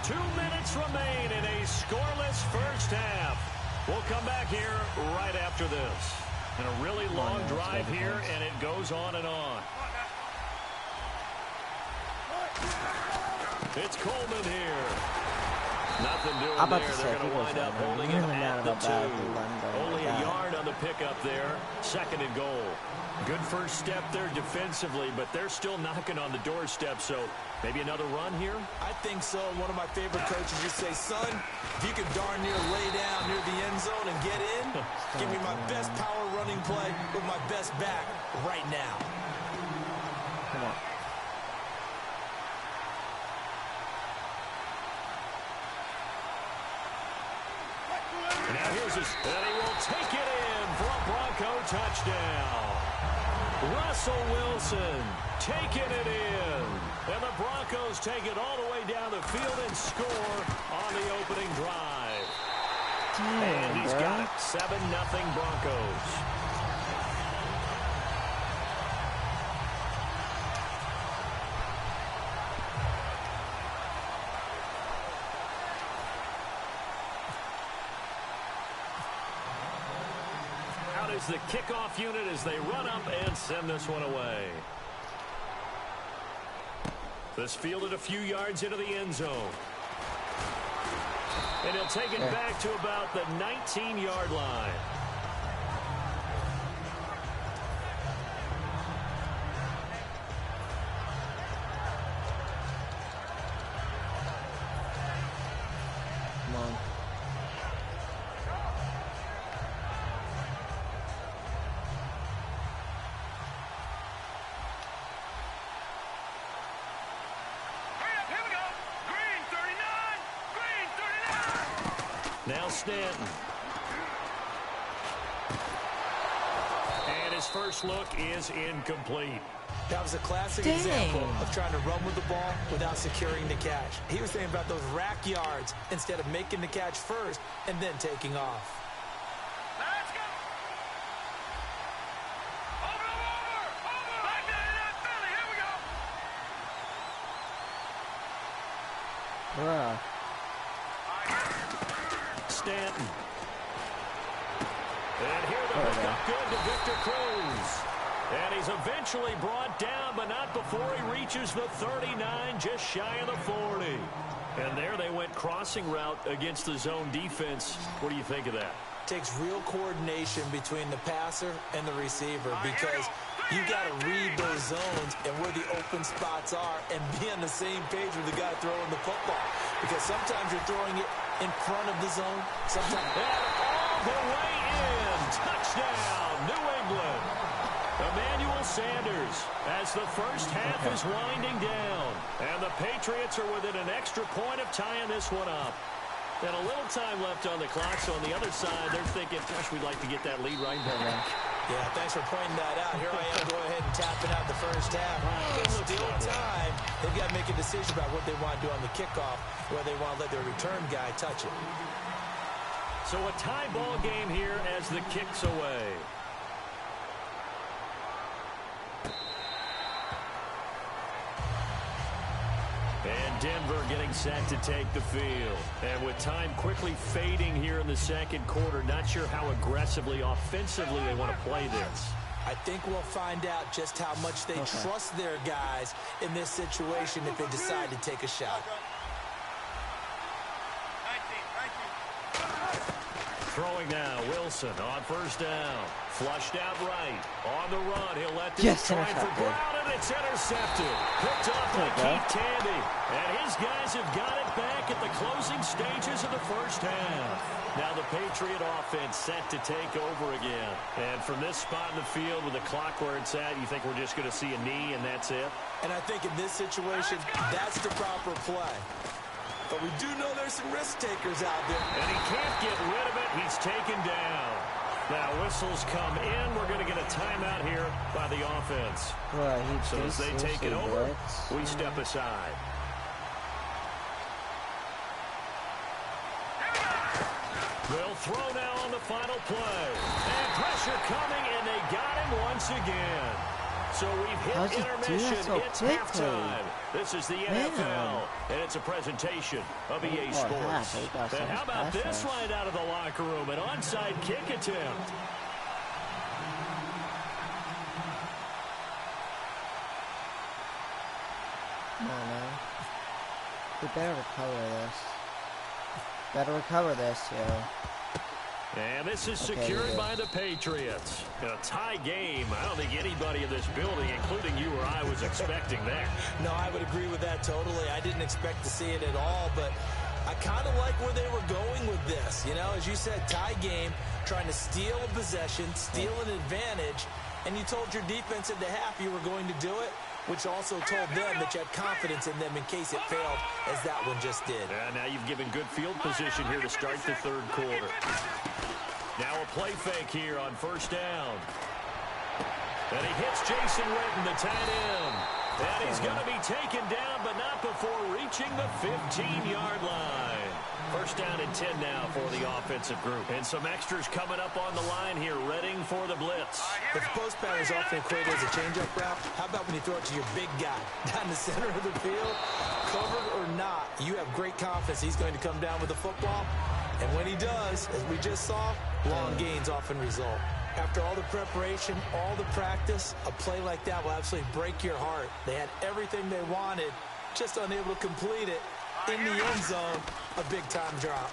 2 minutes remain in a scoreless first half. We'll come back here right after this. And a really long drive here, and it goes on and on. It's Coleman here. Nothing doing I'm about there. to say, They're if he going to goes wind up down, holding I'm him really at mad the about 2. that. If he let him go Only like a that. yard on the pickup there. 2nd and goal. Good first step there defensively, but they're still knocking on the doorstep, so maybe another run here? I think so. One of my favorite coaches used to say, son, if you can darn near lay down near the end zone and get in, give me my best power running play with my best back right now. Come on. Now here's his, and he will take it in for a Bronco touchdown. Russell Wilson taking it in. And the Broncos take it all the way down the field and score on the opening drive. And he's got it. 7-0 Broncos. Out is the kickoff unit as they run up and send this one away. This fielded a few yards into the end zone. And he'll take it back to about the 19-yard line. Come on. Here we go. Green 39. Green 39. Now Stanton. And his first look is incomplete. That was a classic Dang. example of trying to run with the ball without securing the catch. He was thinking about those rack yards instead of making the catch first and then taking off. Let's go. Over. Right there in that Philly. Here we go. Bruh. Stanton. And here the pickup good to Victor Cruz. And he's eventually brought down, but not before he reaches the 39, just shy of the 40. And there they went crossing route against the zone defense. What do you think of that? Takes real coordination between the passer and the receiver because you got to read those zones and where the open spots are and be on the same page with the guy throwing the football. Because sometimes you're throwing it in front of the zone. Sometimes all the way in. Touchdown, New England. Emmanuel Sanders as the first half is winding down. And the Patriots are within an extra point of tying this one up. And a little time left on the clock, so on the other side, they're thinking, gosh, we'd like to get that lead right back. Yeah, thanks for pointing that out. Here I am, go ahead and tapping out the first half. There's still time. They've got to make a decision about what they want to do on the kickoff, whether they want to let their return guy touch it. So a tie ball game here as the kick's away. And Denver getting set to take the field. And with time quickly fading here in the second quarter, not sure how aggressively, offensively they want to play this. I think we'll find out just how much they trust their guys in this situation if they decide to take a shot. Throwing now, Wilson on first down. Flushed out right. On the run, he'll let this try for Brown, and it's intercepted. Picked off by Keith Tandy. And his guys have got it back at the closing stages of the first half. Now the Patriot offense set to take over again. And from this spot in the field with the clock where it's at, you think we're just going to see a knee and that's it? And I think in this situation, that's the proper play. But we do know there's some risk takers out there. And he can't get rid of it. He's taken down. Now whistles come in. We're going to get a timeout here by the offense. So as they take it over, we step aside. They'll throw now on the final play. And pressure coming, and they got him once again. So we've hit intermission. It's halftime. This is the NFL, and it's a presentation of EA Sports. And how about this right out of the locker room? An onside kick attempt. Come on, man. We better recover this. Better recover this, yo. And this is Okay, secured by the Patriots. In a tie game, I don't think anybody in this building, including you or I, was expecting that. No, I would agree with that totally. I didn't expect to see it at all, but I kind of like where they were going with this. You know, as you said, tie game, trying to steal a possession, steal an advantage, and you told your defense at the half you were going to do it, which also told them that you had confidence in them in case it failed, as that one just did. And now you've given good field position here to start the third quarter. Now a play fake here on first down. And he hits Jason Witten, the tight end. And he's going to be taken down, but not before reaching the 15-yard line. First down and 10 now for the offensive group. And some extras coming up on the line here, readying for the blitz. If post pattern is often equated as a change-up route, how about when you throw it to your big guy down the center of the field? Covered or not, you have great confidence he's going to come down with the football. And when he does, as we just saw, long gains often result. After all the preparation, all the practice, a play like that will absolutely break your heart. They had everything they wanted, just unable to complete it. In the end zone, a big-time drop.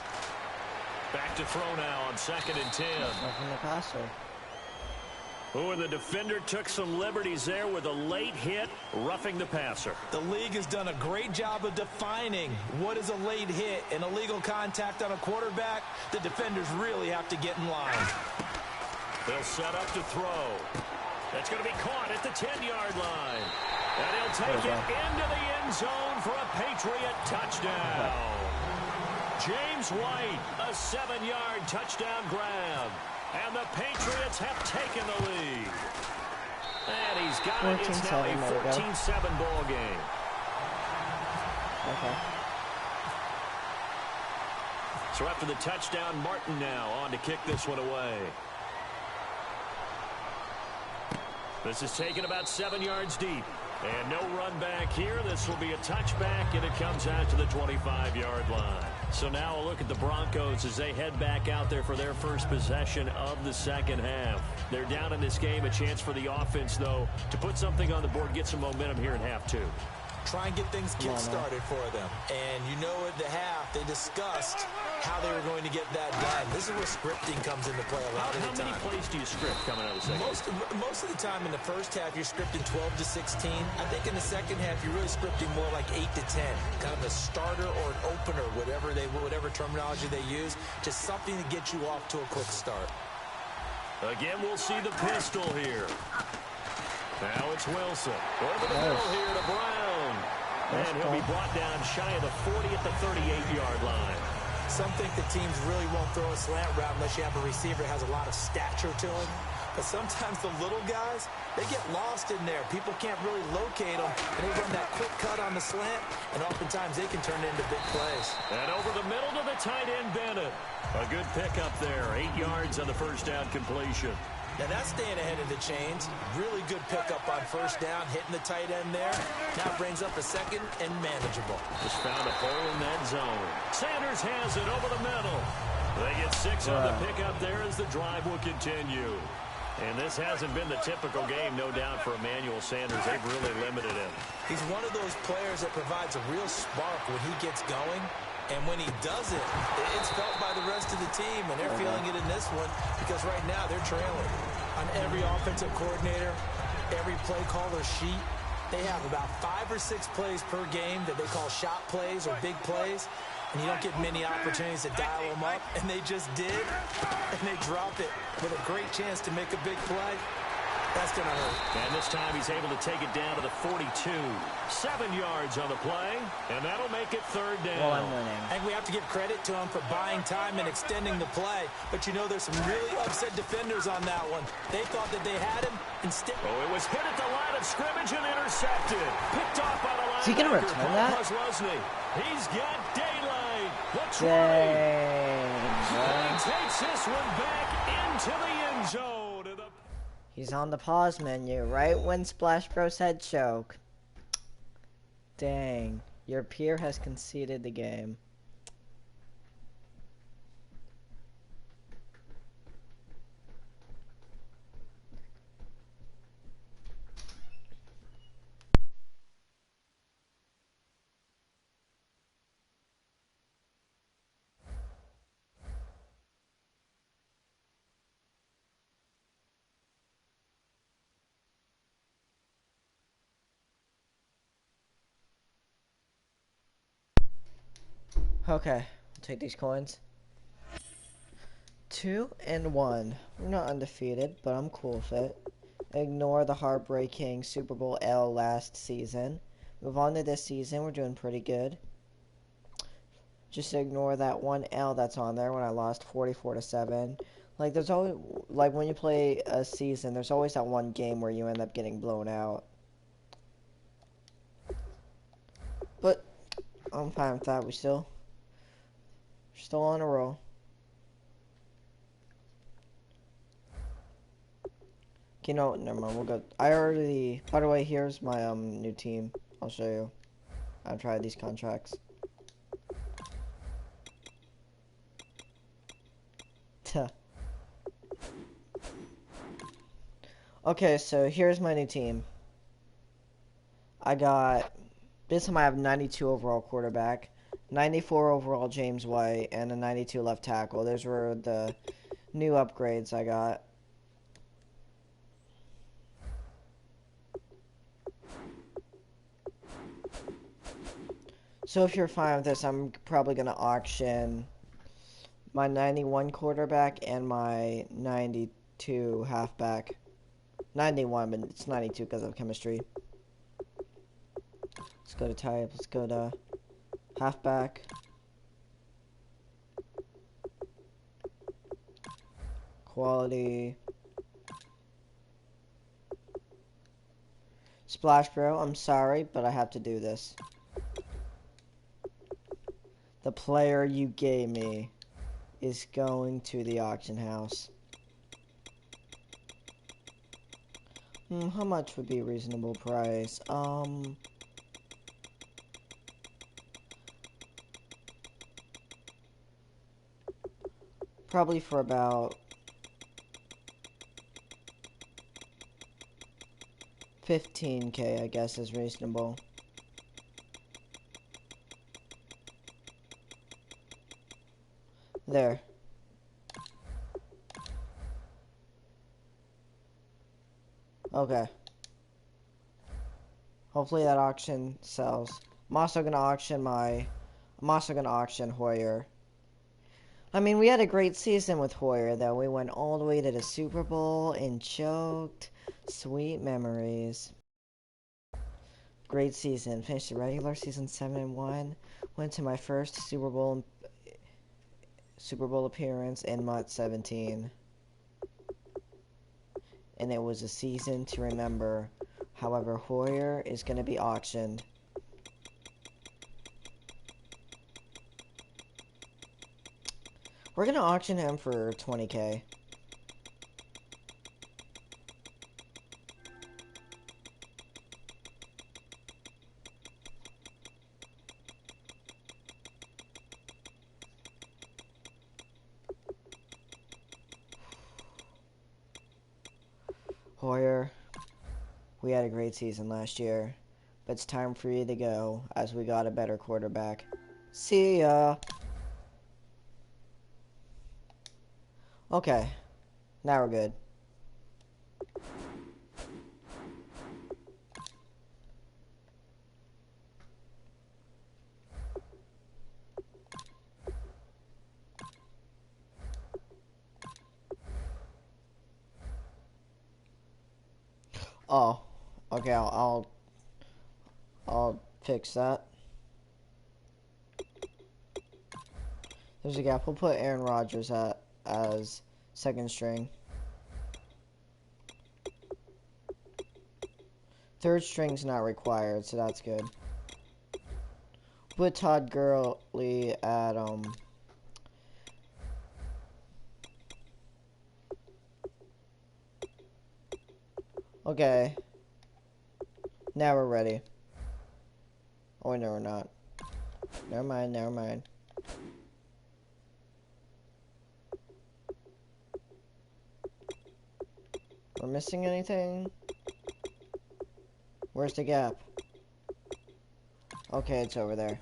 Back to throw now on 2nd and 10. From the passer. Oh, and the defender took some liberties there with a late hit, roughing the passer. The league has done a great job of defining what is a late hit and illegal contact on a quarterback. The defenders really have to get in line. They'll set up to throw. That's going to be caught at the 10-yard line. And he'll take it into the end zone for a Patriot touchdown. James White, a 7-yard touchdown grab. And the Patriots have taken the lead. And he's got it. It's now a 14-7 ball game. Okay. So after the touchdown, Martin now on to kick this one away. This is taken about 7 yards deep. And no run back here. This will be a touchback, and it comes out to the 25-yard line. So now a look at the Broncos as they head back out there for their first possession of the second half. They're down in this game. A chance for the offense, though, to put something on the board, get some momentum here in half two. Try and get things kick-started for them. And you know at the half, they discussed how they were going to get that done. This is where scripting comes into play a lot of the time. How many plays do you script coming out of the second? Most of the time in the first half, you're scripting 12 to 16. I think in the second half, you're really scripting more like 8 to 10. Kind of a starter or an opener, whatever terminology they use. Just something to get you off to a quick start. Again, we'll see the pistol here. Now it's Wilson. Over the middle here to Brown. And he'll be brought down shy of the 40 at the 38-yard line. Some think the teams really won't throw a slant route unless you have a receiver that has a lot of stature to him. But sometimes the little guys, they get lost in there. People can't really locate them, and they run that quick cut on the slant, and oftentimes they can turn it into big plays. And over the middle to the tight end, Bennett. A good pickup there, 8 yards on the first down completion. Now that's staying ahead of the chains. Really good pickup on first down, hitting the tight end there. Now brings up a second and manageable. Just found a hole in that zone. Sanders has it over the middle. They get 6 on the pickup there as the drive will continue. And this hasn't been the typical game, no doubt, for Emmanuel Sanders. They've really limited him. He's one of those players that provides a real spark when he gets going. And when he does it, it's felt by the rest of the team, and they're feeling it in this one because right now they're trailing. On every offensive coordinator, every play caller sheet, they have about 5 or 6 plays per game that they call shot plays or big plays, and you don't get many opportunities to dial them up, and they just did, and they drop it with a great chance to make a big play. That's going to hurt. And this time he's able to take it down to the 42. 7 yards on the play, and that'll make it third down. Well, I'm winning. And we have to give credit to him for buying time and extending the play. But you know there's some really upset defenders on that one. They thought that they had him. Instead, it was hit at the line of scrimmage and intercepted. Picked off by the line. Is he going to return that? He's got daylight. Let's Dang. He takes this one back into the end zone. He's on the pause menu right when Splash Bros said choke. Dang. Your peer has conceded the game. Okay, I'll take these coins. 2-1. We're not undefeated, but I'm cool with it. Ignore the heartbreaking Super Bowl L last season. Move on to this season. We're doing pretty good. Just ignore that one L that's on there when I lost 44-7. Like, there's always, like, when you play a season, there's always that one game where you end up getting blown out. But I'm fine with that. We're still on a roll. Okay, no, never mind. We'll go. I already. By the way, here's my new team. I'll show you. I've tried these contracts. Tuh. Okay, so here's my new team. I got. This time I have 92 overall quarterback, 94 overall James White, and a 92 left tackle. Those were the new upgrades I got. So if you're fine with this, I'm probably going to auction my 91 quarterback and my 92 halfback. 91, but it's 92 because of chemistry. Let's go to type. Let's go to halfback. Quality. Splash Bro, I'm sorry, but I have to do this. The player you gave me is going to the auction house. How much would be a reasonable price? Probably for about 15K, I guess, is reasonable. There. Okay. Hopefully that auction sells. I'm also gonna auction Hoyer. I mean, we had a great season with Hoyer, though. We went all the way to the Super Bowl and choked. Sweet memories. Great season. Finished the regular season 7-1. Went to my first Super Bowl appearance in Month 17. And it was a season to remember. However, Hoyer is going to be auctioned. We're going to auction him for 20K. Hoyer, we had a great season last year, but it's time for you to go as we got a better quarterback. See ya. Okay, now we're good. Oh, okay, I'll fix that. There's a gap. We'll put Aaron Rodgers as second string. Third string's not required, so that's good. Put Todd Gurley at Okay. Now we're ready. Oh, no, we're not. Never mind, never mind. We're missing anything? Where's the gap? Okay, it's over there.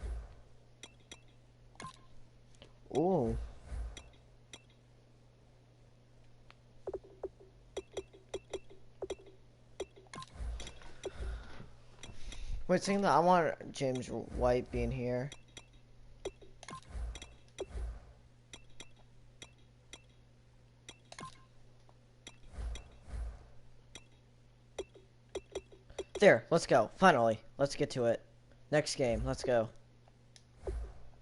Ooh. Wait, saying that I want James White being here. There, let's go. Finally, let's get to it. Next game, let's go.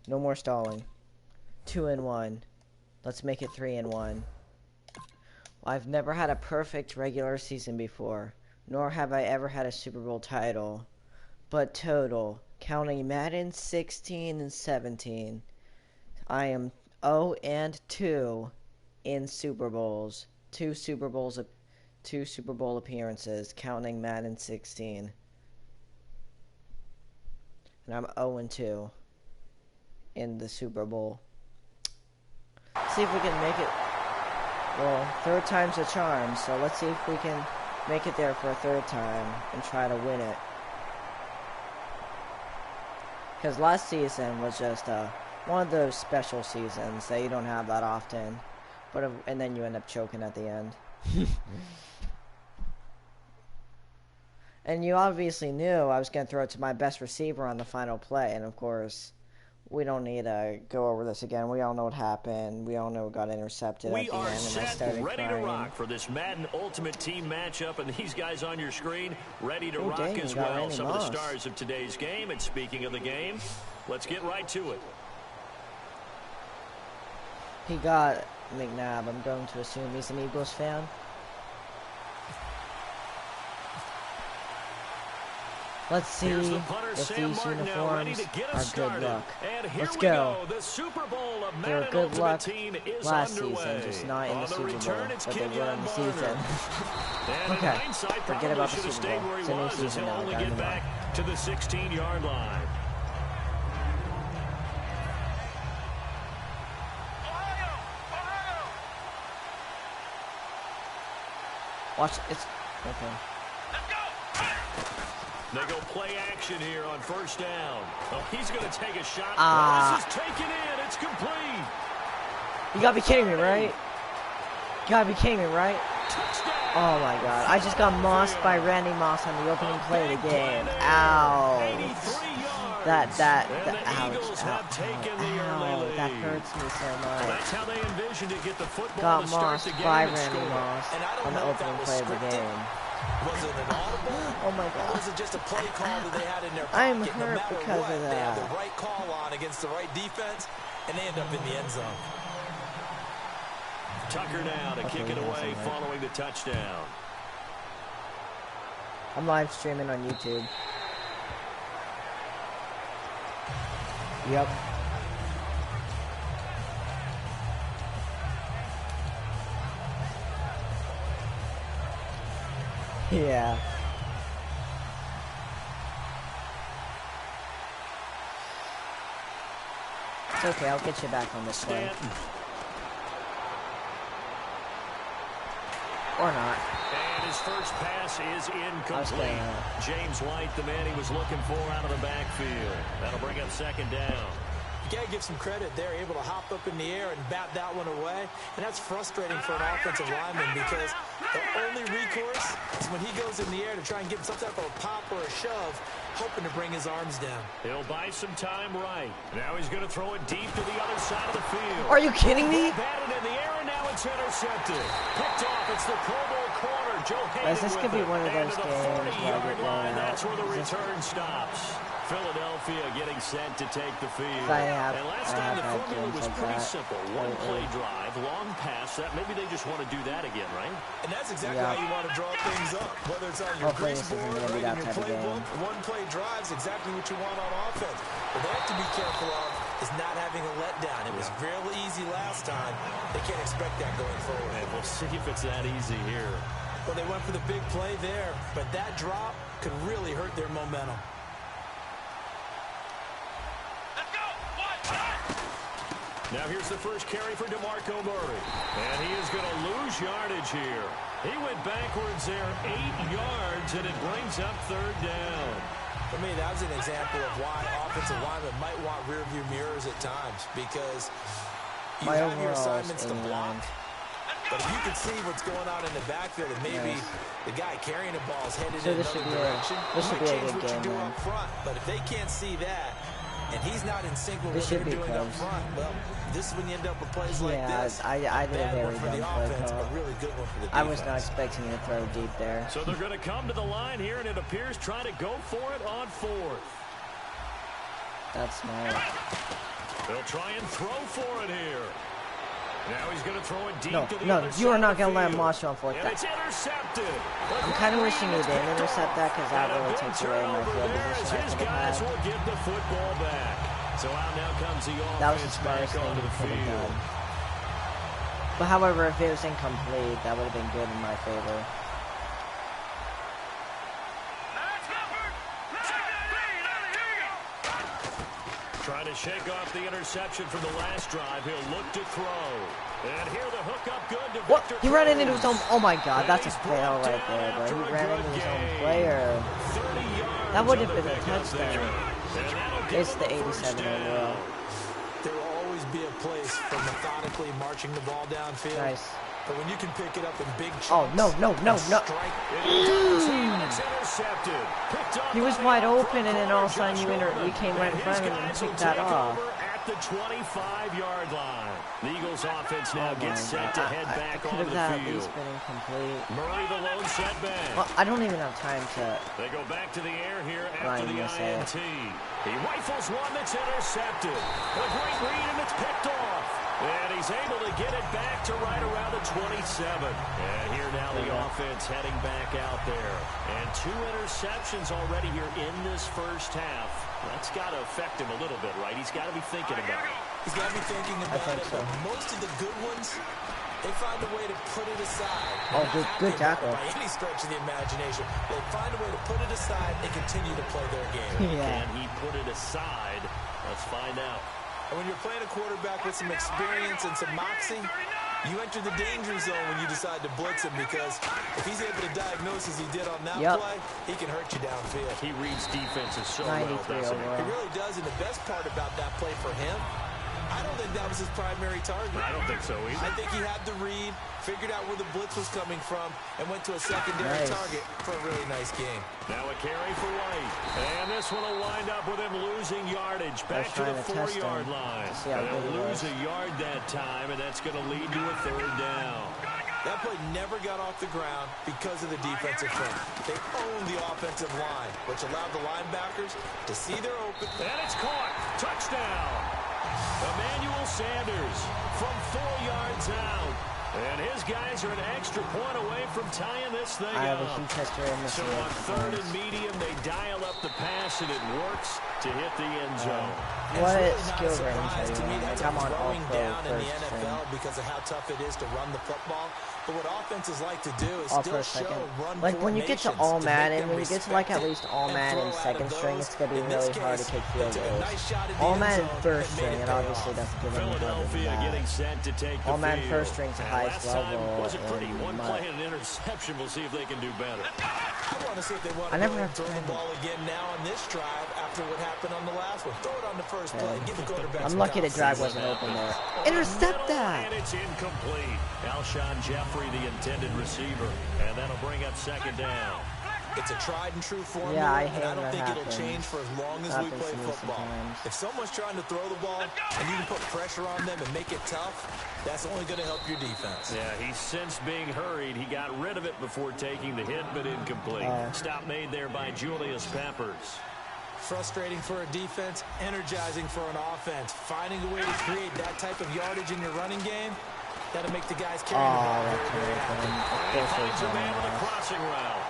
No more stalling. 2-1. Let's make it 3-1. I've never had a perfect regular season before, nor have I ever had a Super Bowl title. But total, counting Madden 16 and 17, I am 0-2 in Super Bowls. Two Super Bowl appearances, counting Madden 16. And I'm 0-2 in the Super Bowl. See if we can make it. Well, third time's a charm, so let's see if we can make it there for a third time and try to win it. Because last season was just one of those special seasons that you don't have that often, and then you end up choking at the end. And you obviously knew I was going to throw it to my best receiver on the final play, and of course, we don't need to go over this again. We all know what happened. We all know it got intercepted at the end, and I started ready crying. to rock for this Madden Ultimate Team matchup, and these guys on your screen ready to rock dang, as well. Some of the stars of today's game. And speaking of the game, let's get right to it. He got McNabb. I'm going to assume he's an Eagles fan. Let's see if these uniforms are good luck. Let's go. They were good luck last season, just not in the Super Bowl, but they were in the season. Okay, forget about the Super Bowl. It's a new season now. Gotta move on. To the 16-yard line. Watch, it's okay. They go play action here on first down. Oh, he's going to take a shot. This is taken in. It's complete. You gotta be kidding me, right? You gotta be kidding me, right? Touchdown. Oh my god. I just got mossed by Randy Moss on the opening play of the game. Ow. That hurts me so much. That's how they envisioned it. Get the football Got to start mossed the game by and Randy score. Moss on the opening play of the game. Was it an audible? Oh my god. Or was it just a play call that they had in their pocket? I'm No hurt matter because what, of they have that. the right call on against the right defense, and they end up in the end zone. Tucker now to kick it away following the touchdown. I'm live streaming on YouTube. Yep. Yeah. It's okay, I'll get you back on this play. Or not. And his first pass is incomplete. James White, the man he was looking for out of the backfield. That'll bring up second down. You got to give some credit. They're able to hop up in the air and bat that one away. And that's frustrating for an offensive lineman because the only recourse is when he goes in the air to try and get some type of a pop or a shove, hoping to bring his arms down. He'll buy some time right. Now he's going to throw it deep to the other side of the field. Are you kidding me? Batted in the air, and now it's intercepted. Picked off. It's the Pro Bowl corner. Joe Hayden. This could be one of those games where I get blown out. That's where the return stops. Philadelphia getting set to take the field. And last time the formula was pretty simple. One play drive, long pass. That maybe they just want to do that again, right? And that's exactly how you want to draw things up. Whether it's on your grease board, right, in your playbook, one play drive is exactly what you want on offense. What they have to be careful of is not having a letdown. It was real easy last time. They can't expect that going forward. And we'll see if it's that easy here. Well, they went for the big play there, but that drop could really hurt their momentum. Now here's the first carry for DeMarco Murray. And he is going to lose yardage here. He went backwards there 8 yards, and it brings up third down. For me, that was an example of why offensive linemen might want rearview mirrors at times because you have your assignments to block. But if you can see what's going on in the backfield and maybe the guy carrying the ball is headed in another direction, this should be a change good what you game, do up front. But if they can't see that, and he's not in sync with This what should they're be doing up close. front. Well, this is when you end up with plays like this. I did a Bad very one for the dumb play offense, call. a really good one for the defense. I was not expecting to throw deep there. So they're going to come to the line here, and it appears trying to go for it on fourth. That's smart. They'll try and throw for it here. Now he's going to throw it deep to the No, other you are side not of the going to let him field. launch on fourth And down. it's intercepted. I'm kind of wishing he didn't intercept that because that really takes away my field position I His could guys have will had. get the football back. So out now comes the That was the offense smartest back thing onto he the could have field. done. But however, if it was incomplete, that would have been good in my favor. Trying to shake off the interception from the last drive. He'll look to throw. And here the hook up good to What? Victor He ran Cruz. into his own... Oh my god, that's a And he's fail brought right down there, bro. after He a ran good into his own game. player. 30 yards That would have on been the a pickup touchdown. there. And that'll give It's him the first 87 down. overall. There will always be a place for methodically marching the ball downfield. Nice. But when you can pick it up in big chunks, Oh, no. strike. It's intercepted. Picked up He was by wide the open, and then all of a sudden Josh you Norman. came right in And front of his him and guys will picked that take off. over at the 25-yard line. The Eagles offense now Oh my gets set to God. head I back could onto have the that at field. least been incomplete. Murray the lone setback. Well, I don't even have time to... They go back to the air here after Ryan, the you say it. INT. He rifles one that's intercepted. A great read, and it's picked off. And he's able to get it back to right around the 27. And here now the offense heading back out there. And 2 interceptions already here in this first half. That's got to affect him a little bit, right? He's got to be thinking about it. He's got to be thinking about think it. so. But most of the good ones, they find a way to put it aside. Oh, They're not good happy tackle. about it by any stretch of the imagination. They find a way to put it aside and continue to play their game. Yeah. Can he put it aside? Let's find out. And when you're playing a quarterback with some experience and some moxie, you enter the danger zone when you decide to blitz him, because if he's able to diagnose as he did on that play, he can hurt you downfield. He reads defenses so well, 93 doesn't he? overall. He really does, and the best part about that play for him, I don't think that was his primary target. I don't think so either. I think he had the read, figured out where the blitz was coming from, and went to a secondary target for a really nice game. Now a carry for White. And this one will wind up with him losing yardage back to the 4-yard line. And they'll lose a yard that time, and that's going to lead to a 3rd down. That play never got off the ground because of the defensive front. They owned the offensive line, which allowed the linebackers to see their open. And it's caught. Touchdown. Emmanuel Sanders from 4 yards out. And his guys are an extra point away from tying this thing I have up. a huge history of So missing on 3rd and medium, they dial up the pass, and it works to hit the end zone. What It's a really skill not a range surprise to me. like That's I'm on all throwing pro down in the first string. NFL because of how tough it is to run the football. But what offenses like to do is All still first, show second. run Like when you get to all formations Madden, make them when you get to like at respect least it all and Madden throw out second of string, those. it's gonna be In this really hard to case, kick they field took a goals. nice shot at the All end Madden zone first and made string, it and pay obviously off. that's giving me Philadelphia getting set to take the All Madden field. first string's the And highest last time level was a pretty in one my- play and an interception. We'll see if they can do better. I want to see if they want I to never go and have throw the time. ball again now on this drive after what happened on the last one. Throw it on the first play. Give the quarterback I'm some lucky the drag confidence. wasn't open there. Over the Intercept middle, that! And it's incomplete. Alshon Jeffrey, the intended receiver. And that'll bring up 2nd down. It's a tried and true formula, Yeah, I and hate I don't when think that it'll happens. change for as long as we Happens play to me football. sometimes. If someone's trying to throw the ball and you can put pressure on them and make it tough, that's only going to help your defense. Yeah, he's since being hurried. He got rid of it before taking the hit, but incomplete. Stop made there by Julius Peppers. Frustrating for a defense, energizing for an offense. Finding a way to create that type of yardage in your running game, that'll make the guys carrying the ball that's very, very happy. And finds a man with a crossing route.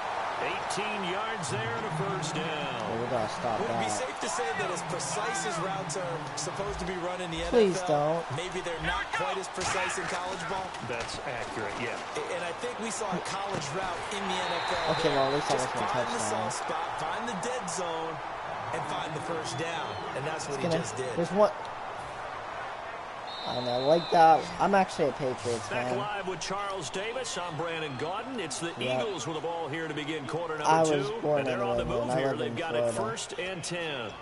18 yards there and a first down. We gotta stop Would it be that. safe to say that as precise as routes are supposed to be run in the NFL, Please don't. maybe they're not quite as precise in college ball? That's accurate, yeah. And I think we saw a college route in the NFL. Okay, well, at least I Just wasn't find the touchdown. soft spot, find the dead zone, and find the first down. And that's what he just did. There's one. I don't know, like that. I'm actually a Patriots Back fan. live with Charles Davis. I'm Brandon Gordon. It's the Yep. Eagles with the ball here to begin quarter number I was 2. born And they're in on the England. move I here. live They've in got it Florida. 1st and 10.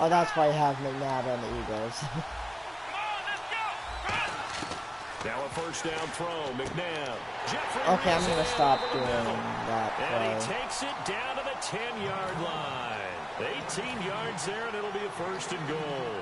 Oh, that's why you have McNabb on the Eagles. Now a first down throw. McNabb. Jeffrey Okay, I'm gonna stop doing that and he play. takes it down to the 10-yard line. 18 yards there, and it'll be a first and goal.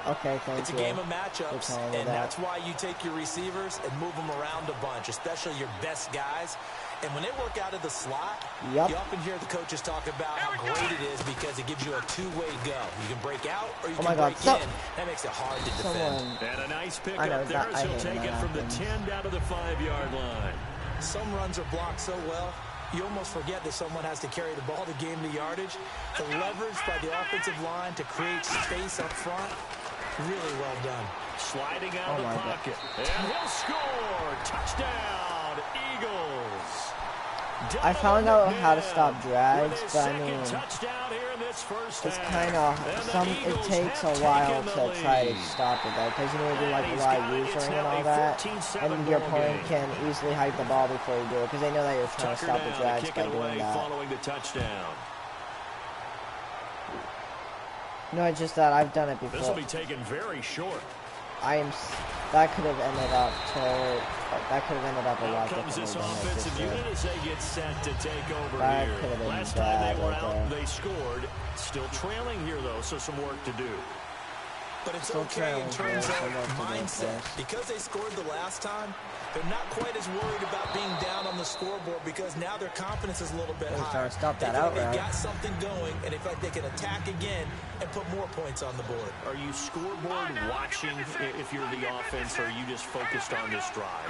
Okay, thank you. It's a game of matchups, and that's why you take your receivers and move them around a bunch, especially your best guys. And when they work out of the slot, you often hear the coaches talk about how great it is because it gives you a two-way go. You can break out or you can break in. That makes it hard to defend. And a nice pick up there as he'll take it from the 10 down to the 5-yard line. Some runs are blocked so well, you almost forget that someone has to carry the ball to gain the yardage. The leverage by the offensive line to create space up front, really well done. Sliding out of the pocket. And he'll score. Touchdown, Eagles. I found out how to stop drags, but I mean, it's kind of, it takes a while to try to stop it though, because you need to do like a lot of usering and all that, and your opponent can easily hike the ball before you do it, because they know that you're trying to stop the drags by doing that. Following the touchdown. No, it's just that I've done it before. This will be taken very short. That could have ended up a lot differently this than offensive unit as they get set to take over that here. Could have been Last bad time they were right out, there. they scored. Still trailing here though, so some work to do. But it's okay in terms of mindset. Because they scored the last time, they're not quite as worried about being down on the scoreboard because now their confidence is a little bit higher. Stop that They got something going, and they feel like they can attack again and put more points on the board. Are you scoreboard watching if you're the offense, or are you just focused on this drive?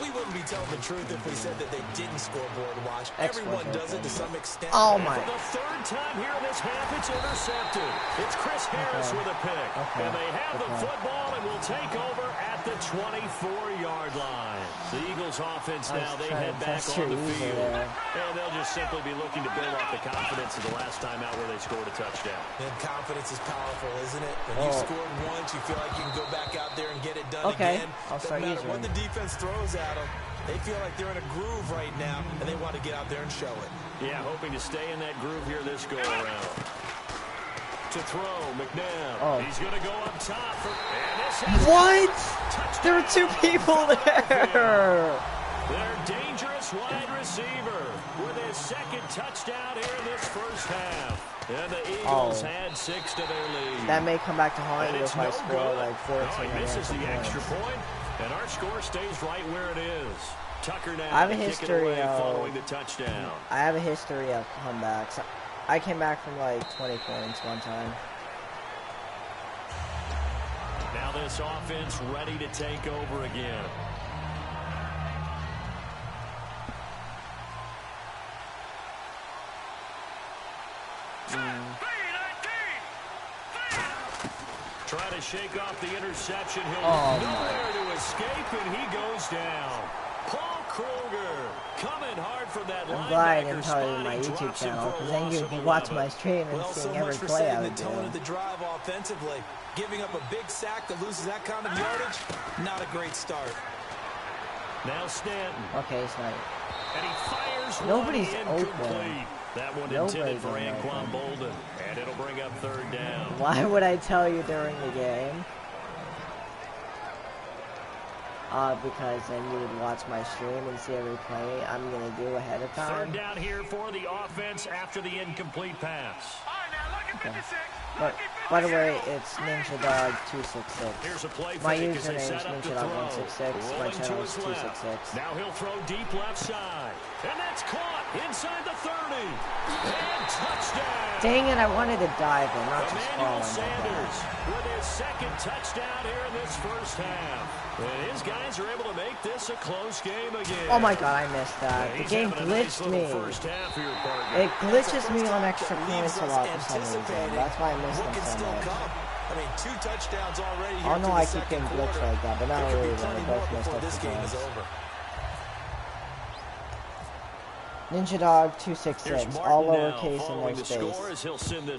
We wouldn't be telling the truth if we said that they didn't scoreboard watch. Everyone does it to some extent. Oh my. For the third time here in this half, it's intercepted. It's Chris Harris with a pick. And they have the football and will take over at the 24-yard line. The Eagles offense now, they head back on the field. And they'll just simply be looking to build off the confidence of the last time out where they scored a touchdown. And confidence is powerful, isn't it? When you scored once, you feel like you can go back out there and get it done again. No matter what the defense throws at them, they feel like they're in a groove right now, and they want to get out there and show it. Yeah, hoping to stay in that groove here this go-around. To throw, McNabb. He's going to go up top. What? There were two people there. Their dangerous wide receiver with his second touchdown here in this first half. And the Eagles had 6 to their lead. That may come back to haunt you if I score like 14. He misses the extra point, and our score stays right where it is. Tucker now I have a history of following the touchdown. I have a history of comebacks. I came back from like 20 points one time. Now this offense ready to take over again. Try to shake off the interception. He'll nowhere to escape, and he goes down. Paul Kruger coming hard from that linebacker. I'm glad I didn't tell you my YouTube channel, because then you can watch my stream and see every play I would do. The tone of the drive offensively. Giving up a big sack that loses that kind of yardage, not a great start. Now Stanton. Okay, it's not. And he fires Nobody's one incomplete. open. That one intended for Anquan Bolden. And it'll bring up third down. Why would I tell you during the game? Because then you would watch my stream and see every play I'm going to do ahead of time. Third down here for the offense after the incomplete pass. Okay. But, by the way, it's Ninja Dog 266. Here's a play my fake username is Ninja Dog 166. My channel is 266. Now he'll throw deep left side. And that's caught inside the 30. And touchdown. Dang it, I wanted to dive in, not just fall in Sanders with his second touchdown here in this first half. And his guys are able to make this a close game again. Oh my god, I missed that. The game glitched me. It glitches me on extra points a lot for some reason. That's why I missed them so much. I mean, 2 touchdowns already. I don't know why I keep getting glitched like that, but not really when they both missed extra points. Ninja Dog 266, all lowercase and no space.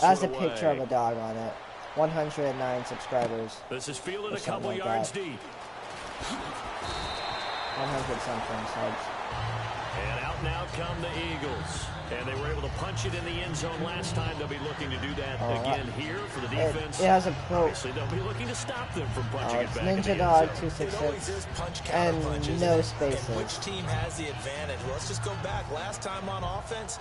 That's a picture of a dog on it. 109 subscribers. This is fielded a couple yards deep. 100 something subs. And out now come the Eagles. And they were able to punch it in the end zone last time. They'll be looking to do that again here for the defense. It has a quote. Obviously, they'll be looking to stop them from punching it back. Ninja Dog 266 and no spaces. And which team has the advantage? Well, let's just go back. Last time on offense,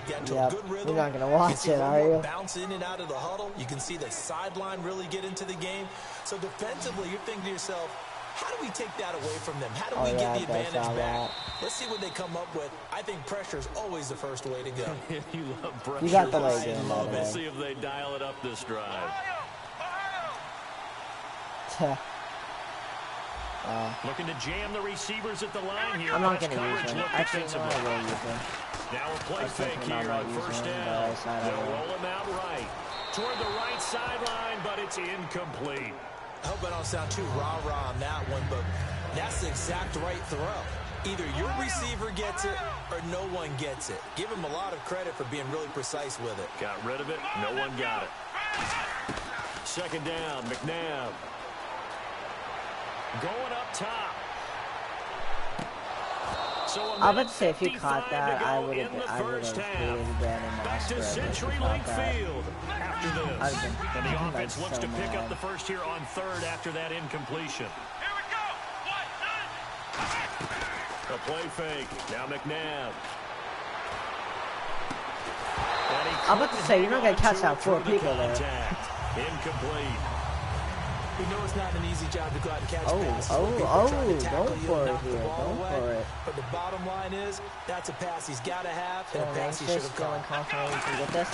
get to a good rhythm. You're not gonna watch it, are you? Bounce in and out of the huddle. You can see the sideline really get into the game. So defensively, you're thinking to yourself, how do we take that away from them? How do we get the advantage back? Let's see what they come up with. I think pressure is always the first way to go. You love pressure. You got the leg game, by the way. Let's see if they dial it up this drive. Looking to jam the receivers at the line here. I'm not going to use him. Actually, no, I will use him. Now a play fake here on first down. They'll roll him out right. Toward the right sideline, but it's incomplete. I hope I don't sound too rah-rah on that one, but that's the exact right throw. Either your receiver gets it or no one gets it. Give him a lot of credit for being really precise with it. Got rid of it. No one got it. Second down, McNabb. Going up top. So I would say if you caught that, I would have created Brandon Moss for Century Link Field after this. And the offense looks to pick up the first here on third after that incompletion. Here we go. A play fake. Now McNabb. I'm about to say, you're not going to catch out 4 people there. Incomplete. We know it's not an easy job to go out and catch passes. Going for it here. Going for it. But the bottom line is, that's a pass he's got to have, and a pass he should have feeling caught. confident he can get this.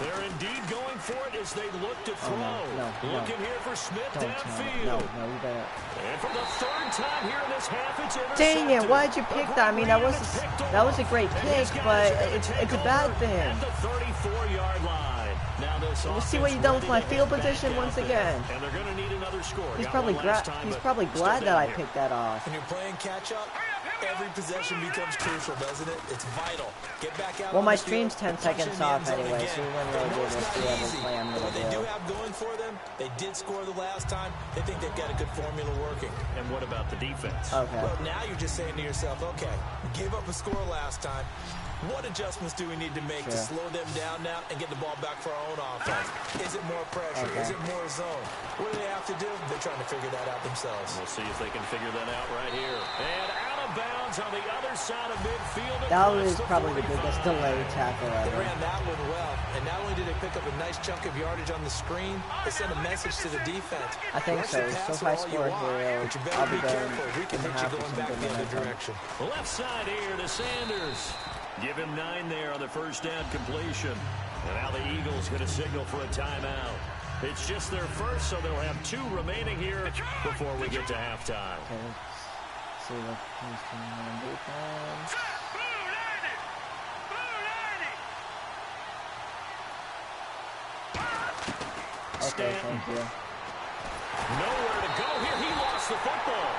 They're indeed going for it as they look to throw. No. Looking here for Smith downfield. No, you better. And for the third time here in this half, it's intercepted. Dang it, why did you pick that? I mean, that was a great pick, but it's a bad thing. At the 34-yard line. Now this We'll see what you've done with my field position once again. And they're going to need another score. He's probably glad that I picked that off. When you're playing catch-up, every possession becomes crucial, doesn't it? It's vital. Get back out. Well, my stream's 10 seconds off anyway, so you wouldn't really be able to see every play I'm What going they to do do. have going for them, they did score the last time. They think they've got a good formula working. And what about the defense? Okay. Well, now you're just saying to yourself, okay, give up a score last time. What adjustments do we need to make to slow them down now and get the ball back for our own offense? Is it more pressure? Is it more zone? What do they have to do? They're trying to figure that out themselves. We'll see if they can figure that out right here. And out of bounds on the other side of midfield. That was probably the biggest delay tackle They ever. ran that one well, and not only did they pick up a nice chunk of yardage on the screen, they sent a message to the defense. I think Rush so. the So if passer I all you score want, here, but you I'll better be be going careful. We can in hit half you or going back something the other like that. direction. Left side here to Sanders. Give him 9 there on the first down completion. And now the Eagles going to signal for a timeout. It's just their first, so they'll have 2 remaining here before we get to halftime. Okay, let's see what he's doing on defense. Okay, thank you. Nowhere to go here. He lost the football.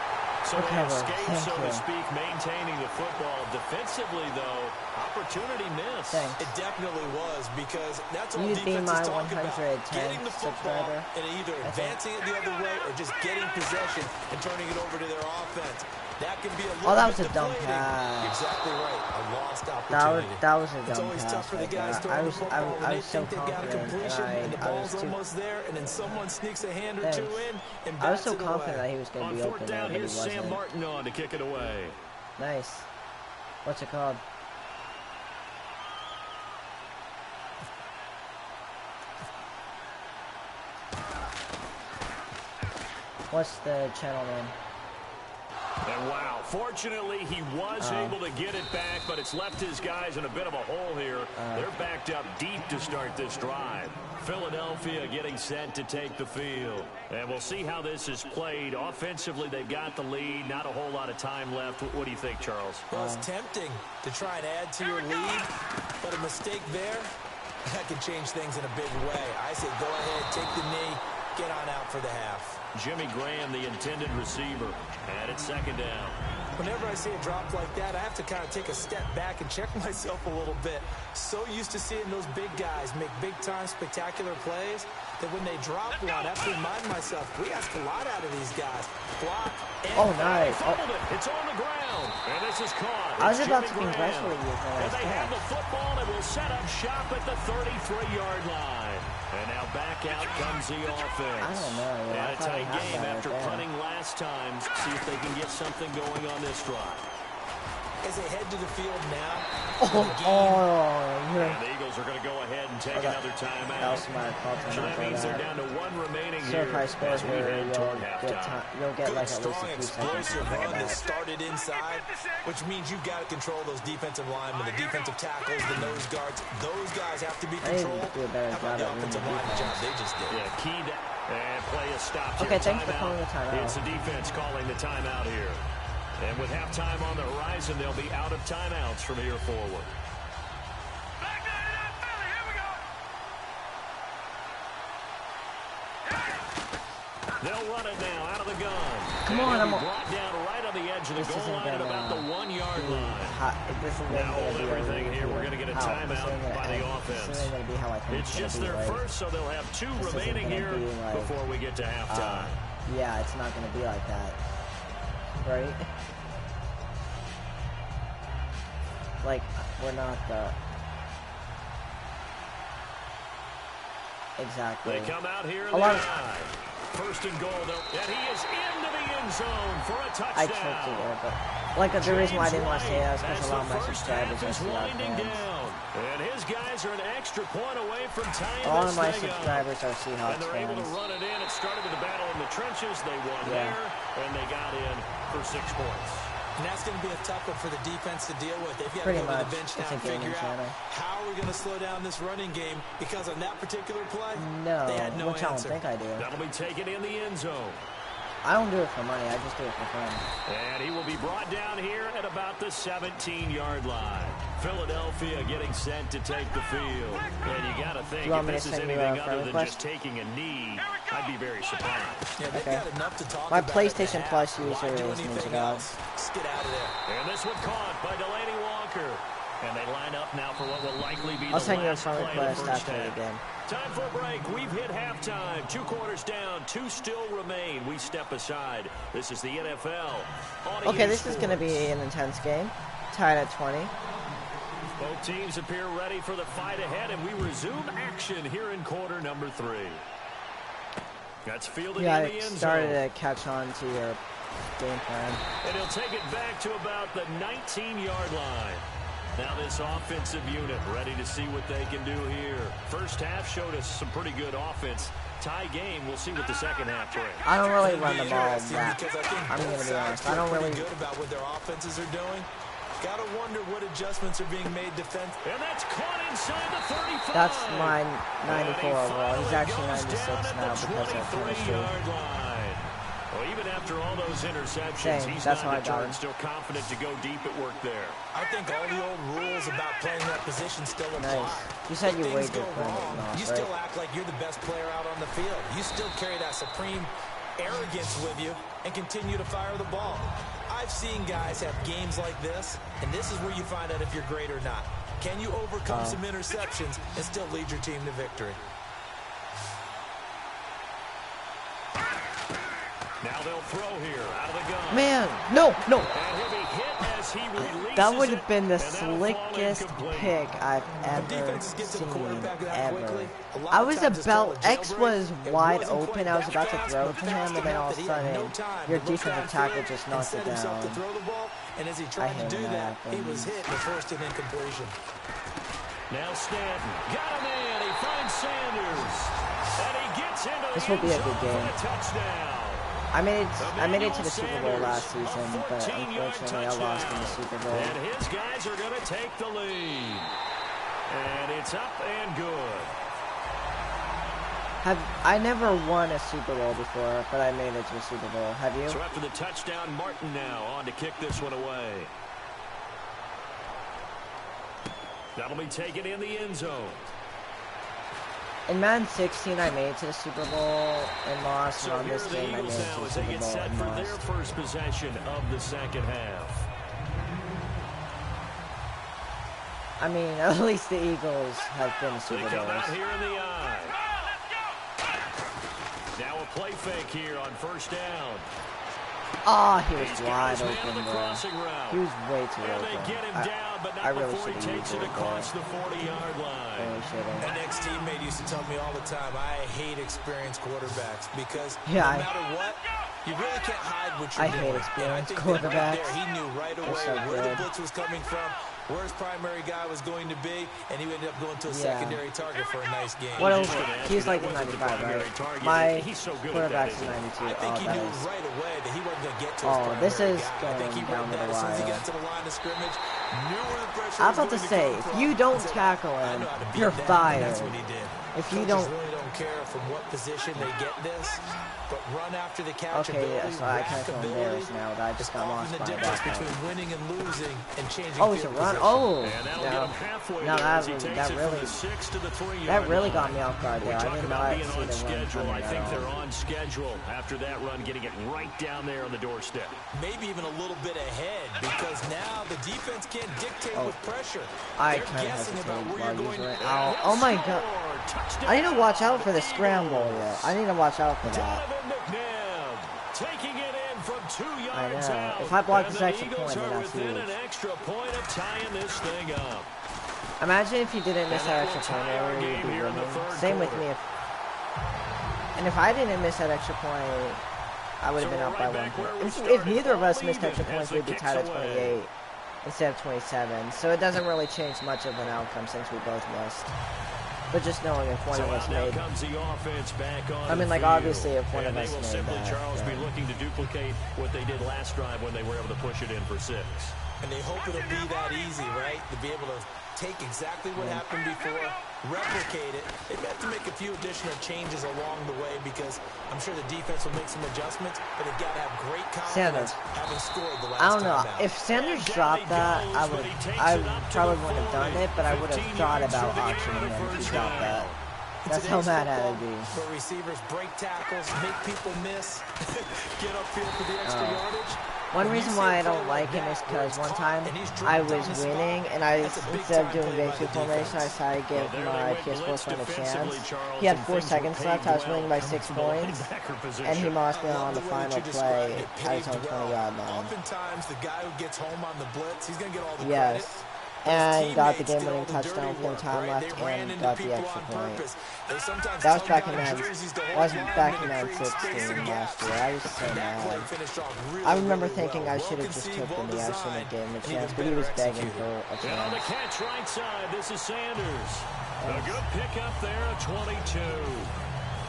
So they escape, so to speak, maintaining the football. Defensively, though, opportunity missed. Thanks. It definitely was, because that's all You'd be defense my is talking about. 110 Getting the football subscriber, and either advancing it the other way or just getting possession and turning it over to their offense. That can be a little that was a bit dumb deflating. pass. Exactly right. A lost opportunity. That was a It's dumb always pass tough for the right guys there. throwing the football when I they was so think they've got a confident, completion and the and I ball's was too... almost there, and then someone sneaks a hand or two in and I was bats so it confident away. that he was going to On be fourth open down, there, but he here's Sam wasn't. Martin on to kick it away. Nice. What's it called? What's the channel name? And wow, fortunately he was able to get it back, but it's left his guys in a bit of a hole here. They're backed up deep to start this drive. Philadelphia getting set to take the field. And we'll see how this is played. Offensively, they've got the lead. Not a whole lot of time left. What do you think, Charles? Well, it's tempting to try and add to your lead, but a mistake there, that could change things in a big way. I say go ahead, take the knee, get on out for the half. Jimmy Graham, the intended receiver. And it's second down. Whenever I see a drop like that, I have to kind of take a step back and check myself a little bit. So used to seeing those big guys make big-time spectacular plays that when they drop one, I have to remind myself, we ask a lot out of these guys. Block and Oh, nice. It's on the ground. And this is caught. I was It's about to Jimmy congratulate you for And that they have catch. the football and will set up shop at the 33-yard line. And now back out comes the offense. I don't know. And I a thought tight I had game that after right there. punting last time. See if they can get something going on this drive. As they head to the field now, Yeah. And the Eagles are going to go ahead and take another timeout. That was my fault. So that means they're down to one remaining So here if I score as we here, head toward halftime. you'll get good, like at least a strong, few seconds. explosive to run get that back. started inside, which means you've got to control those defensive linemen, the defensive tackles, the nose guards. Those guys have to be I need to controlled. do a better How about job the at reading offensive the line defense. job they just did? Yeah, key and play a stop here. Okay, thanks for Timeout. calling the timeout. It's the defense calling the timeout here. And with halftime on the horizon, they'll be out of timeouts from here forward. Back down to that Philly. Here we go. They'll run it now out of the gun. Come And on, he'll I'm be on. brought down right on the edge of the This goal isn't line at gonna about the 1 yard line. This isn't Now gonna hold be everything a here. We're going to get a how. This timeout ain't gonna by the end. offense. This ain't gonna be how I think It's gonna just be, their right? first, so they'll have two This isn't remaining gonna here be like, before we get to halftime. Yeah, it's not gonna be like that, right? Like, we're not the... Exactly. They come out here in A the lot of- eye. First and goal, and he is into the end zone for a I choked it touchdown. there, but... Like, the reason why I didn't want to say that is As because a the lot of my first subscribers half are is Seahawks winding fans. down. And his guys are an extra point away from tying A lot of this my thing up. subscribers are And Seahawks they're able to fans. run it in. It started with a battle in the trenches. They won Yeah. there, and they got in for 6 points. And that's going to be a tough one for the defense to deal with. They've got Pretty to go to much. the bench It's now a and figure gaming out channel. how we're going to slow down this running game because on that particular play, No, they had no which I don't answer. think I do. That'll be taken in the end zone. I don't do it for money, I just do it for fun. And he will be brought down here at about the 17-yard line. Philadelphia getting set to take the field. And you got to think, you want if me this to is send you anything a other friend than request? just taking a knee, I'd be very surprised. Yeah, they've Okay. got enough to talk My about PlayStation at the Plus half. user Why do is anything Ninja God. else? Just get out of there. And this one caught by Delaney Walker. And they line up now for what will likely be I'll the send you a last friend play of the request first after the half. game. Time for a break. We've hit halftime. 2 quarters down. 2 still remain. We step aside. This is the NFL. Okay, this is going to be an intense game. Tied at 20. Both teams appear ready for the fight ahead, and we resume action here in quarter number 3. That's fielded Yeah, in I the end started zone. to catch on to your game plan. And he'll take it back to about the 19-yard line. Now this offensive unit ready to see what they can do here. First half showed us some pretty good offense. Tie game. We'll see what the second half brings. I don't really It's run the gonna be ball interesting that. because I think I'm both going to be sides honest. feel I don't pretty really... good about what their offenses are doing. Got to wonder what adjustments are being made defensively. And that's caught inside the 35. That's my 94 And he overall. He's finally actually goes 96 down at now the because of chemistry. 23-yard line. Well, even after all those interceptions, Same. he's That's not how I got deterred, him. still confident to go deep at work there. I think all the old rules about playing that position still apply. Nice. You said you If weighed things your go friend wrong, enough, you right? still act like you're the best player out on the field. You still carry that supreme arrogance with you and continue to fire the ball. I've seen guys have games like this, and this is where you find out if you're great or not. Can you overcome some interceptions and still lead your team to victory? Now they'll throw here out of the gun. Man, no. And he'll be hit as he releases That would it, have been the and that'll fall slickest incomplete. pick I've ever defenses get to the seen, quarterback that ever. quickly, a lot I of was times it's about, called a X jailbreak. was It wide wasn't open, quite I was that about to fast, throw but to him, fast and then all of enough a that he had sudden, no time your to look defensive downfield tackle just and knocked set it himself to down. throw the ball, and as he tried to hate do when that, that he was happens. hit and forced an incompletion. Now Stanton got him in. He finds Sanders. And he gets into the This will be a end good zone for game. a touchdown. I made it to the Super Bowl last Sanders, season, a but 14-yard unfortunately I lost in the touchdown. Super Bowl. And his guys are going to take the lead. And it's up and good. I never won a Super Bowl before, but I made it to a Super Bowl. Have you? So after the touchdown, Martin now on to kick this one away. That'll be taken in the end zone. In Madden 16, I made it to the Super Bowl and lost. So And on here this are the game, I made Eagles it to now the as they Super get Bowl set and for their lost. first possession of the second half. I mean, at least the Eagles have been to They Super come out Bowls. here in the eye. Now a play fake here on first down. Oh, he was He's got wide his man on open, the bro. crossing route. He was way too And they open. get him down, but I not really before he should have takes used it it across there. the 40-yard line. Really should've. An ex-teammate used to tell me all the time, I hate experienced quarterbacks because Yeah, no matter what, you really can't hide what you're I doing. hate And I experienced think that right quarterbacks. there, he knew right They're away so where the good. blitz was coming from, where his primary guy was going to be, and he ended up going to a Yeah. secondary target for a nice game. What Just over? gonna ask He's you, like that the wasn't the 95, primary right? target. My He's so good at that, quarterback's isn't a he? 92. I think Oh, he that knew is. right away that he wasn't going to get to his Oh, primary this is guy. I think he going read down to that the as soon as he wire. got to the line of scrimmage, knew where the pressure I'm was about to going say, come if from, you don't and said, tackle I him, know how to beat you're that, and fired. that's what he did. If you Coaches don't... really don't care from what position they get this, but run after the catch Okay, ability, yeah, so I kind rack of feel ability embarrassed now that I is just got often lost the by a difference back. between winning and losing and changing Oh, it's a field run. position. Oh, And that'll get no. him halfway No, there that as he takes that it from really, the 6 to the 3-yard that really got line. me off guard We there. I talk did about not being see on the run schedule. coming I think at they're all. on schedule after that run, getting it right down there on the doorstep. Maybe even a little bit ahead because now the defense can't dictate with pressure. I They're kind of guessing about hesitated where while you're using going. it. Oh my god. I need to watch out for the scramble yet. I need to watch out for that. Donovan McNabb taking it in from 2 I yards know. out. If I block And this the extra Eagles point, then are that's within huge. an extra point of tying this thing up. Imagine if you didn't miss And that that extra will point tie our earlier, you'd game be here in the winning. third Same with quarter. me. And if I didn't miss that extra point, I would have been So up we're by right 1 back where point. we If started, neither of us all missed extra even points, as we'd be the tied at kick's away. 28 instead of 27. So it doesn't really change much of an outcome since we both missed. But just knowing if one of us now made... comes the offense back on I mean, the like, field. obviously, if one And of us they will made simply, that, Charles, be then- looking to duplicate what they did last drive when they were able to push it in for 6. And they hope it'll be that easy, right? To be able to take exactly what happened before, replicate it. They've got to make a few additional changes along the way because I'm sure the defense will make some adjustments, but they've got to have great confidence having scored the last I don't know. time out. If Sanders dropped that, I probably wouldn't have done it, but I would have thought about auctioning him if he dropped that. In That's how today's mad I'd football, be. where receivers break tackles, make people miss, get upfield for the extra yardage. One When you reason see why a I play don't like him that, is where because it's one caught time and he's I driven was down the winning spot, and I, that's a big instead of time doing play by basic the formation, I defense. decided to give Well, there my they went PS4 blitz friend a defensively, chance. Charles, He had and 4 things were seconds left. I was paved winning by well 6 from the points, linebacker and he position. lost me I love on the way that final you described play it, at his paved own well. 20-yard line. Oftentimes, the guy who gets home on the blitz, he's going to get all the Yes. credit. And got the Teammates did game-winning all the touchdown dirty with no work, time right? left They ran and into got the people extra on point. purpose. They sometimes That was tugged back out in of Madden. jerseys to That hold was line back and in Madden create space 16 and last gaps. year. I was so And that play mad. finished off really, I remember really thinking well. I should have Well just conceived, took the knee. I shouldn't have given him a and chance, even but he was better begging executed. for a And on the chance. catch right side, this is Sanders. A good pickup there at 22.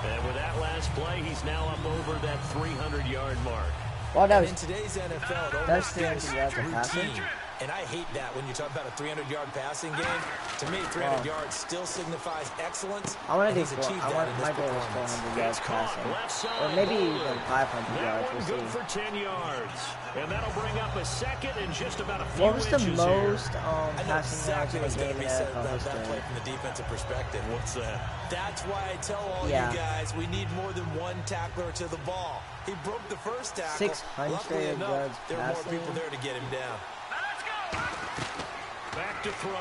And with that last play, he's now up over that 300-yard mark. Well, that And was in today's NFL, it that's almost 300 feels yards of passing. routine. And I hate that when you talk about a 300-yard passing game. To me, 300 yards still signifies excellence. I want to and do he's 4. achieved I that want in my this goal is performance. 400 yards It's caught passing, left side. or maybe Bullard. even 500 That yards. one We'll good see. for 10 yards. And that'll bring up a second and just about a few What was the inches most here. I know passing yards exactly in a what's going game to be in said NFL about that play history? from the defensive perspective. What's that? That's why I tell all Yeah. you guys we need more than one tackler to the ball. He broke the first tackle. 600 Luckily enough, yards there were more passing. people there to get him down. Back to throw.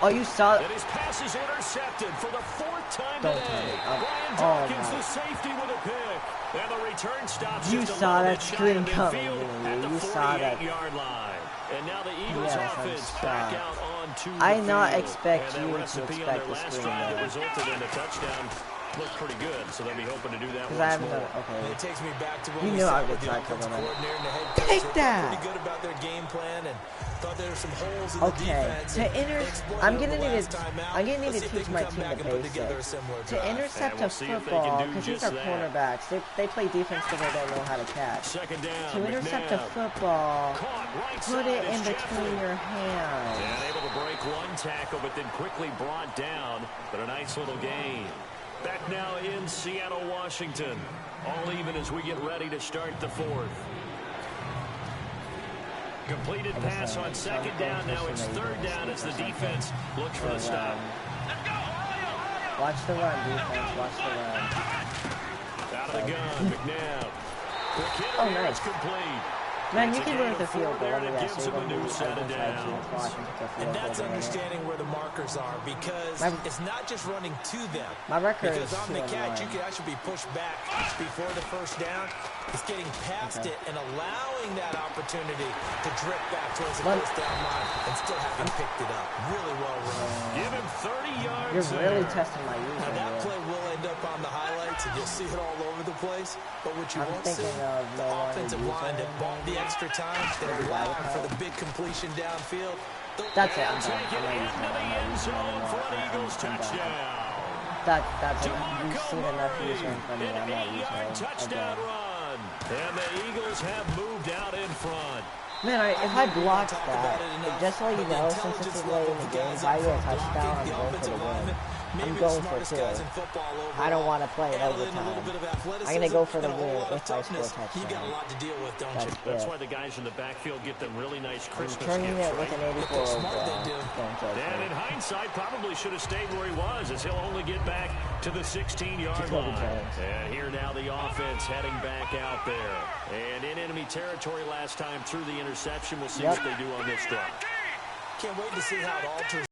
Oh, you saw And his pass is intercepted for the 4th time Don't today. tell me. Brian Oh, Dawkins, my. the safety with a pick. And the return stops You just a saw little that bit shy screen of coming, midfield didn't at you? the You saw that. 48-yard line. And now the Eagles Yes, I'm offense back shocked. out onto I the did not field. expect And that you to recipe on expect their the last screen drive that there. resulted in a touchdown looked pretty good. So they'll be hoping to do that because I once haven't more. done it. And Okay. it takes me back to when You we knew I sat would with the try offensive covering it. coordinator and the head coach. Take They felt that! pretty good about their game plan and thought there were some holes in the Okay. defense. To and inter, they exploited I'm them gonna the need last to. time out. I'm gonna need Let's to see if they teach can my come team back the and put together a basics. similar To drive. intercept And a we'll see if they can football, do because these just are that. cornerbacks. They play defense because they don't know how to catch. Second down. To intercept a McNabb. football, Caught right put side it is in between Jeffrey. your hands. And able to break one tackle, but then quickly brought down. But a nice little gain. Back now in Seattle, Washington. All even as we get ready to start the 4th. Completed pass on second down. Now it's 3rd down as the defense looks for the stop. Watch the run, defense. Watch the run. Out of the gun, McNabb. Oh, nice. Complete. Man, you can run with the field goal. There, and it gives him a new set of And downs. that's understanding where the markers are, because it's not just running to them. My record because is on the 2-1. catch, you could actually be pushed back before the first down. It's getting past it and allowing that opportunity to drift back towards the first down line and still having picked it up. Really well run. Give him 30 yards. You're really testing my use. Now that play will end up on the highlights, and you'll see it all over the place. But what you won't see, the offensive line that bought the extra time, that allowed for the big completion downfield. That's it. I'm Take it into the end zone for an Eagles touchdown. That's it. You've seen enough using from me. I'm not 8-yard touchdown run. And the Eagles have moved out in front. Man, if I blocked that, just so you know, since this is late in the game, if I get a touchdown, I'm going for the win. I'm going for two. I don't want to play it overtime. I'm going to go for the win if I score a touchdown. That's why the guys in the backfield get them really nice Christmas turning gifts, it with an 84 overall. And in hindsight, probably should have stayed where he was, as he'll only get back to the 16-yard line. And here now the offense heading back out there. And in enemy territory last time through the interception. We'll see what they do on this drive. Can't wait to see how it alters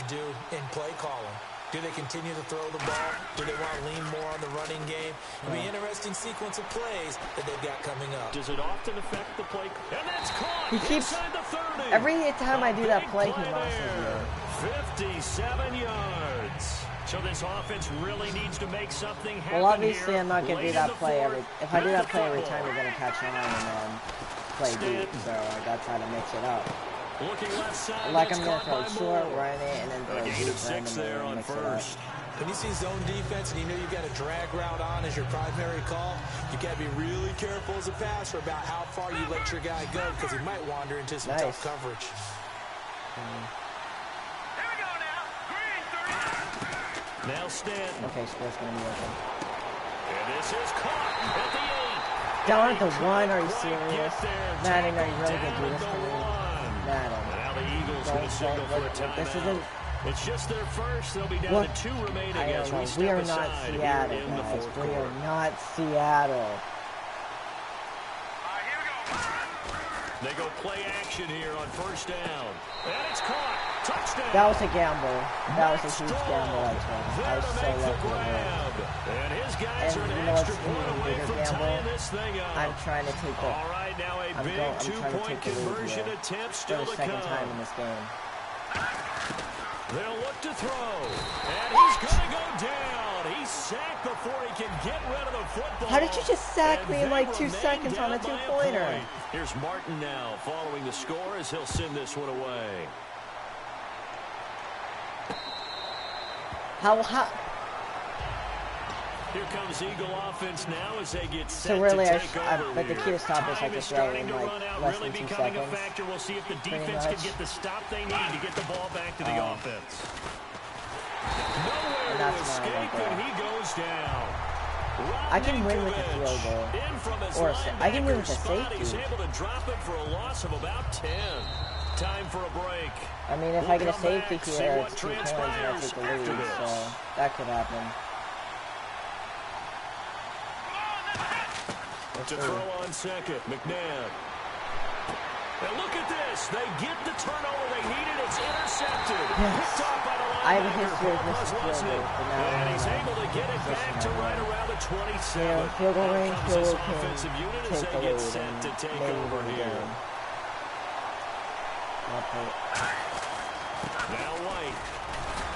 do in play calling. Do they continue to throw the ball? Do they want to lean more on the running game? It'll be an interesting sequence of plays that they've got coming up. Does it often affect the play? And that's caught. He keeps inside the 30. Every time I do that play, he loses it. 57 yards. So this offense really needs to make something happen. Well, obviously, here. I'm not going to do that play every. If I do that play every time, you're going to catch on and then play deep. So I got to try to mix it up. Looking left side, like I'm going to throw short, run it, and then throw deep, run there on first. When you see zone defense and you know you've got a drag route on as your primary call, you got to be really careful as a passer about how far you let your guy go, because he might wander into some tough coverage. Here we go now. Green 3. Now Stanton. Okay, Sport's going to be open. And this is caught at the 8. Down at the 1, are you serious? Madden, are you really going to do this to me? Madden. Now the Eagles going to signal for a timeout. This isn't... It's just their first. They'll be down to 2 remaining as we step we are aside not Seattle, in the guys. fourth We quarter. are not Seattle. All right, here we go. They go play action here on first down. And it's caught. Touchdown. That was a gamble. That was a huge gamble, I told you. I was so lucky. And his guys are an you know what's extra an point even away bigger from gamble? tying this thing up. I'm trying to take the... All right, now a big I'm trying to two-point take the lead conversion here. attempt For still the to second come. time in this game. They'll look to throw. And he's going to go down. He's sacked before he can get rid of the football. How did you just sack me in like 2 remain seconds on a down by two-pointer? point. Here's Martin now following the score as he'll send this one away. How... Here comes Eagle offense now as they get set So really, to take over but the key to stop is like Time to is throw starting in to like run out, less really than 2 becoming seconds. a factor. We'll see if the Pretty defense can much. get the stop they need to get the ball back to the offense. Nowhere to that's escape, not and he goes down. I can win with a field goal. In from his Or I can win with a spot. He's safety. able to drop it for a loss of about 10. Time for a break. I mean, if We'll I get a come safety back, see here, what it's 2 points and I transpires take the after lead. this. So that could happen. To throw on second, McNabb. And look at this. They get the turnover they needed. It's intercepted. Yes. Picked off by the I have a linebacker, history of Buzz missing field Leslie. goals, but now And I he's know. able to get it back to right around the 27. Yeah, field goal range, Comes field this goal can offensive unit as take they the get lead set and to take maybe over win the here. game. Now White.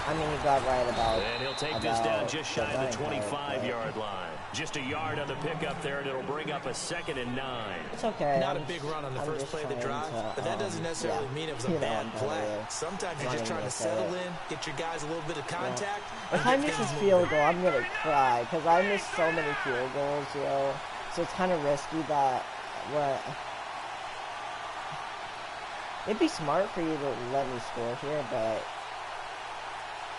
I mean, he got right about... And he'll take this down just shy of the 25-yard line. Just a yard on the pickup there, and it'll bring up a 2nd and 9. It's okay. Not a big run on the first play of the drive, but that doesn't necessarily mean it was a bad play. Sometimes you're just trying to settle in, get your guys a little bit of contact. If I miss this field goal, I'm going to cry, because I missed so many field goals, yo. So it's kind of risky that... It'd be smart for you to let me score here, but...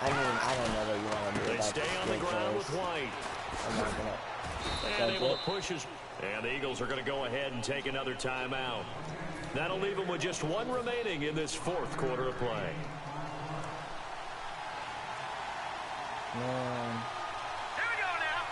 I mean, I don't know what you want to do They about stay this on the field ground goals. with White. I'm not going to... And able to push his... And the Eagles are going to go ahead and take another timeout. That'll leave them with just 1 remaining in this 4th quarter of play. Man. Here we go now.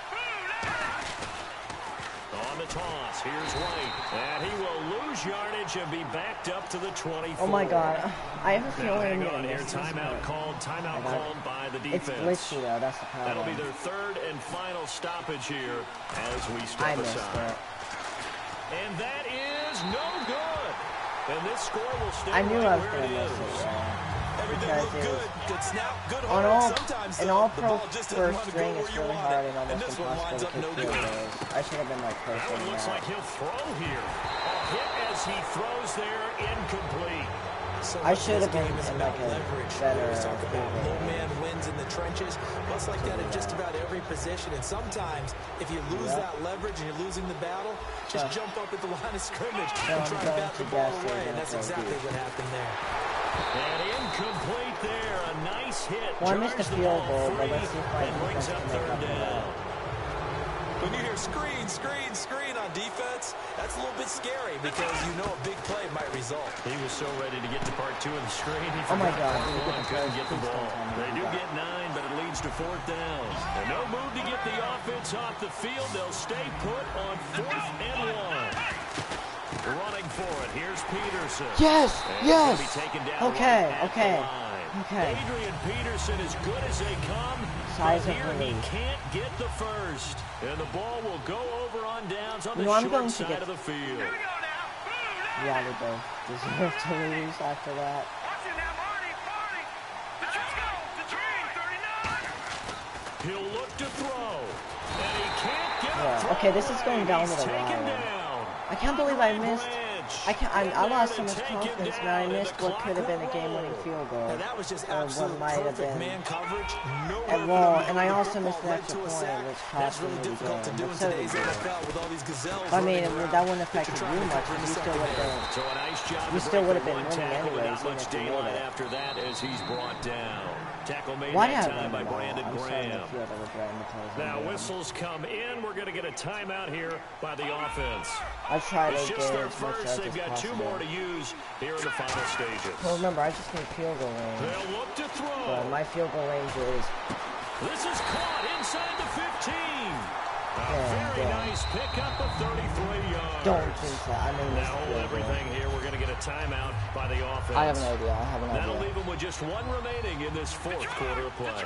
On the toss, here's White. And he will lose yardage and be backed up to the 24. Oh my god. I have a Now feeling hang on I'm here. gonna miss Timeout called by the It's defense. glitchy though, that's the problem. That'll be their third and final stoppage here as we I step missed aside. it. And that is no good. And this score will stay I knew right I was where gonna it miss is. it, yeah. Everything Because looked it was good. Good snap, good on hold. all Sometimes in though, all the pro ball just doesn't first want to go string where it's you really want hard it. and And almost this one impossible winds to up kick no field good. goals. I should have been like That posting one looks that. like he'll throw here. A hit as he throws there, incomplete. So I much of should this have been game is in about like a leverage. better We always talk about field low goal. man wins in the trenches. Well, it's like that in just about every position. And sometimes, if you lose Yep. that leverage and you're losing the battle, just jump up at the line of scrimmage So and I'm try to going bat to the ball guess they're away. And gonna that's throw exactly deep. what happened there. And incomplete there. A nice hit. Well, I missed the Jars the field ball goal, but free let's see if my and brings defense up can make third up for that. down. When you hear screen, screen, screen on defense, that's a little bit scary because you know a big play might result. He was so ready to get to part two of the screen. He Oh my forgot God, part did he get one, the couldn't first? get the Please ball. don't tell me They he do got get 9, but it leads to fourth down. And no move to get the offense off the field. They'll stay put on 4th and 1. Running for it. Here's Peterson. Yes! And Yes! he's gonna be taken down Okay, right at okay. the line. Okay. Adrian Peterson as good as they come. Size but of here he relief. can't get the first. And the ball will go over on downs on You the know, I'm short going to side get- of the field. Here we go now. Yeah, they both deserve to lose after that. Watch it now, Marty. Let's go. The train, 39. He'll look to throw. And he can't get a Yeah, throw okay, this is going away. down He's to the taken wire. down. I can't believe I missed. Branch I in lost there so to much take him confidence, down, man. I and the missed what clock could have been a will game-winning roll. field goal. Now, that was just Or what absolute might have perfect been. man coverage. Nowhere And for well, them to and go. I The also football missed an led extra to a point, sack. which That's cost me really the difficult to game. do But in so did today's the game. NFL with all these gazelles I mean, running that around. wouldn't affect You're you trying to much, cover because you the still would have secondary. been. So a nice job You to still break would have the been one winning tackle anyways, without even much if you made daylight it. after that as he's brought down. Tackle made Why that have time by Brandon I'm starting to Graham. feel the regret in the toes. Now whistles come in. We're going to get a timeout here by the offense. I tried It's to just get their as much first. as They've got 2 possible. more to use here in the final stages. Well, remember, I just need field goal range. They'll look to throw. But my field goal range is This is caught inside the 15. A Damn, very damn. nice pickup of 33 yards. don't think so. I mean, this Now hold field goal. everything here. We're going to get a timeout by the offense. I have an idea. I have an That'll idea. leave them with just 1 remaining in this 4th quarter of play.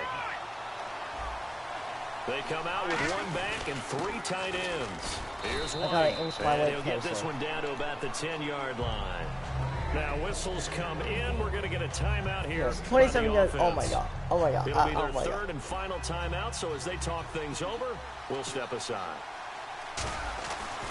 They come out with 1 back and 3 tight ends. Here's I one. gotta inch my And way he'll get this closer. one down to about the 10-yard line. Now whistles come in. We're going to get a timeout here. Yes, by 27 the yards. Oh my offense. god. Oh my god. It'll be Oh their my god. 3rd and final timeout, so as they talk things over, we'll step aside.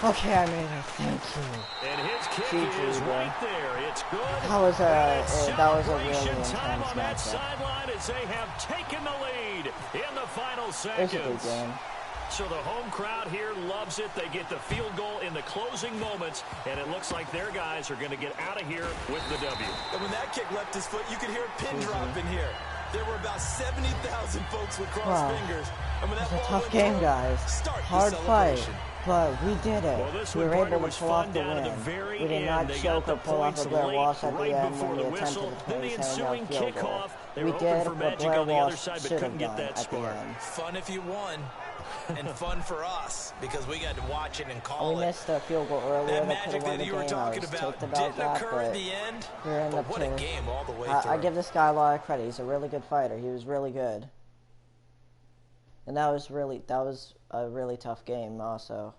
Okay, I made it. Thank you. And his kick GG, is bro. right there. It's good. That was And it's that was a really celebration time intense on that matchup. sideline as they have taken the lead in the final It was a good seconds. game. So the home crowd here loves it. They get the field goal in the closing moments, and it looks like their guys are going to get out of here with the W. And when that kick left his foot, you could hear a pin drop in here. There were about 70,000 folks with crossed Wow. fingers. And when that It's a ball tough went game, through, guys. start the Hard fight. celebration. But we did it. Well, this We one, were partner, able was to pull off fun the down to the win. very We did end. not They choke got or the pull off points a Blair late, Walsh at the right end before when we the attempted whistle. the Then the 27-yard ensuing field goal. kickoff. They We were hoping did for what magic Blair on the other Walsh side, but should have couldn't get done that at the spark. end. Fun if you won, and fun for us because we got to watch it and And call we it. missed the field goal earlier That that could magic have won that the you were game. I talking was about ticked about didn't that, occur at but the end. we ended But up what a to. game all the way I through. give this guy a lot of credit. He's a really good fighter. He was really good. And that was a really tough game also.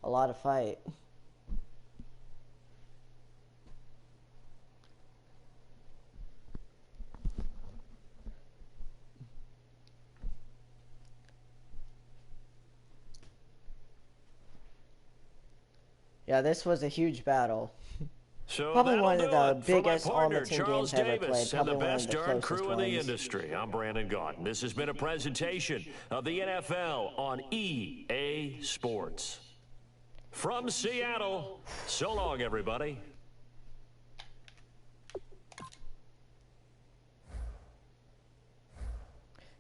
A lot of fight. Yeah, this was a huge battle. So Probably that'll one do of the it for my biggest partner, all-the-team Charles games ever Davis, played. and the Probably one of best the darn closest crew in the ones. industry. I'm Brandon Gaudin. This has been a presentation of the NFL on EA Sports. From Seattle, so long, everybody.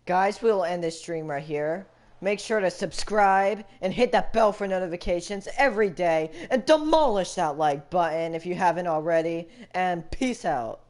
Guys, we'll end this stream right here. Make sure to subscribe and hit that bell for notifications every day. And demolish that like button if you haven't already. And peace out.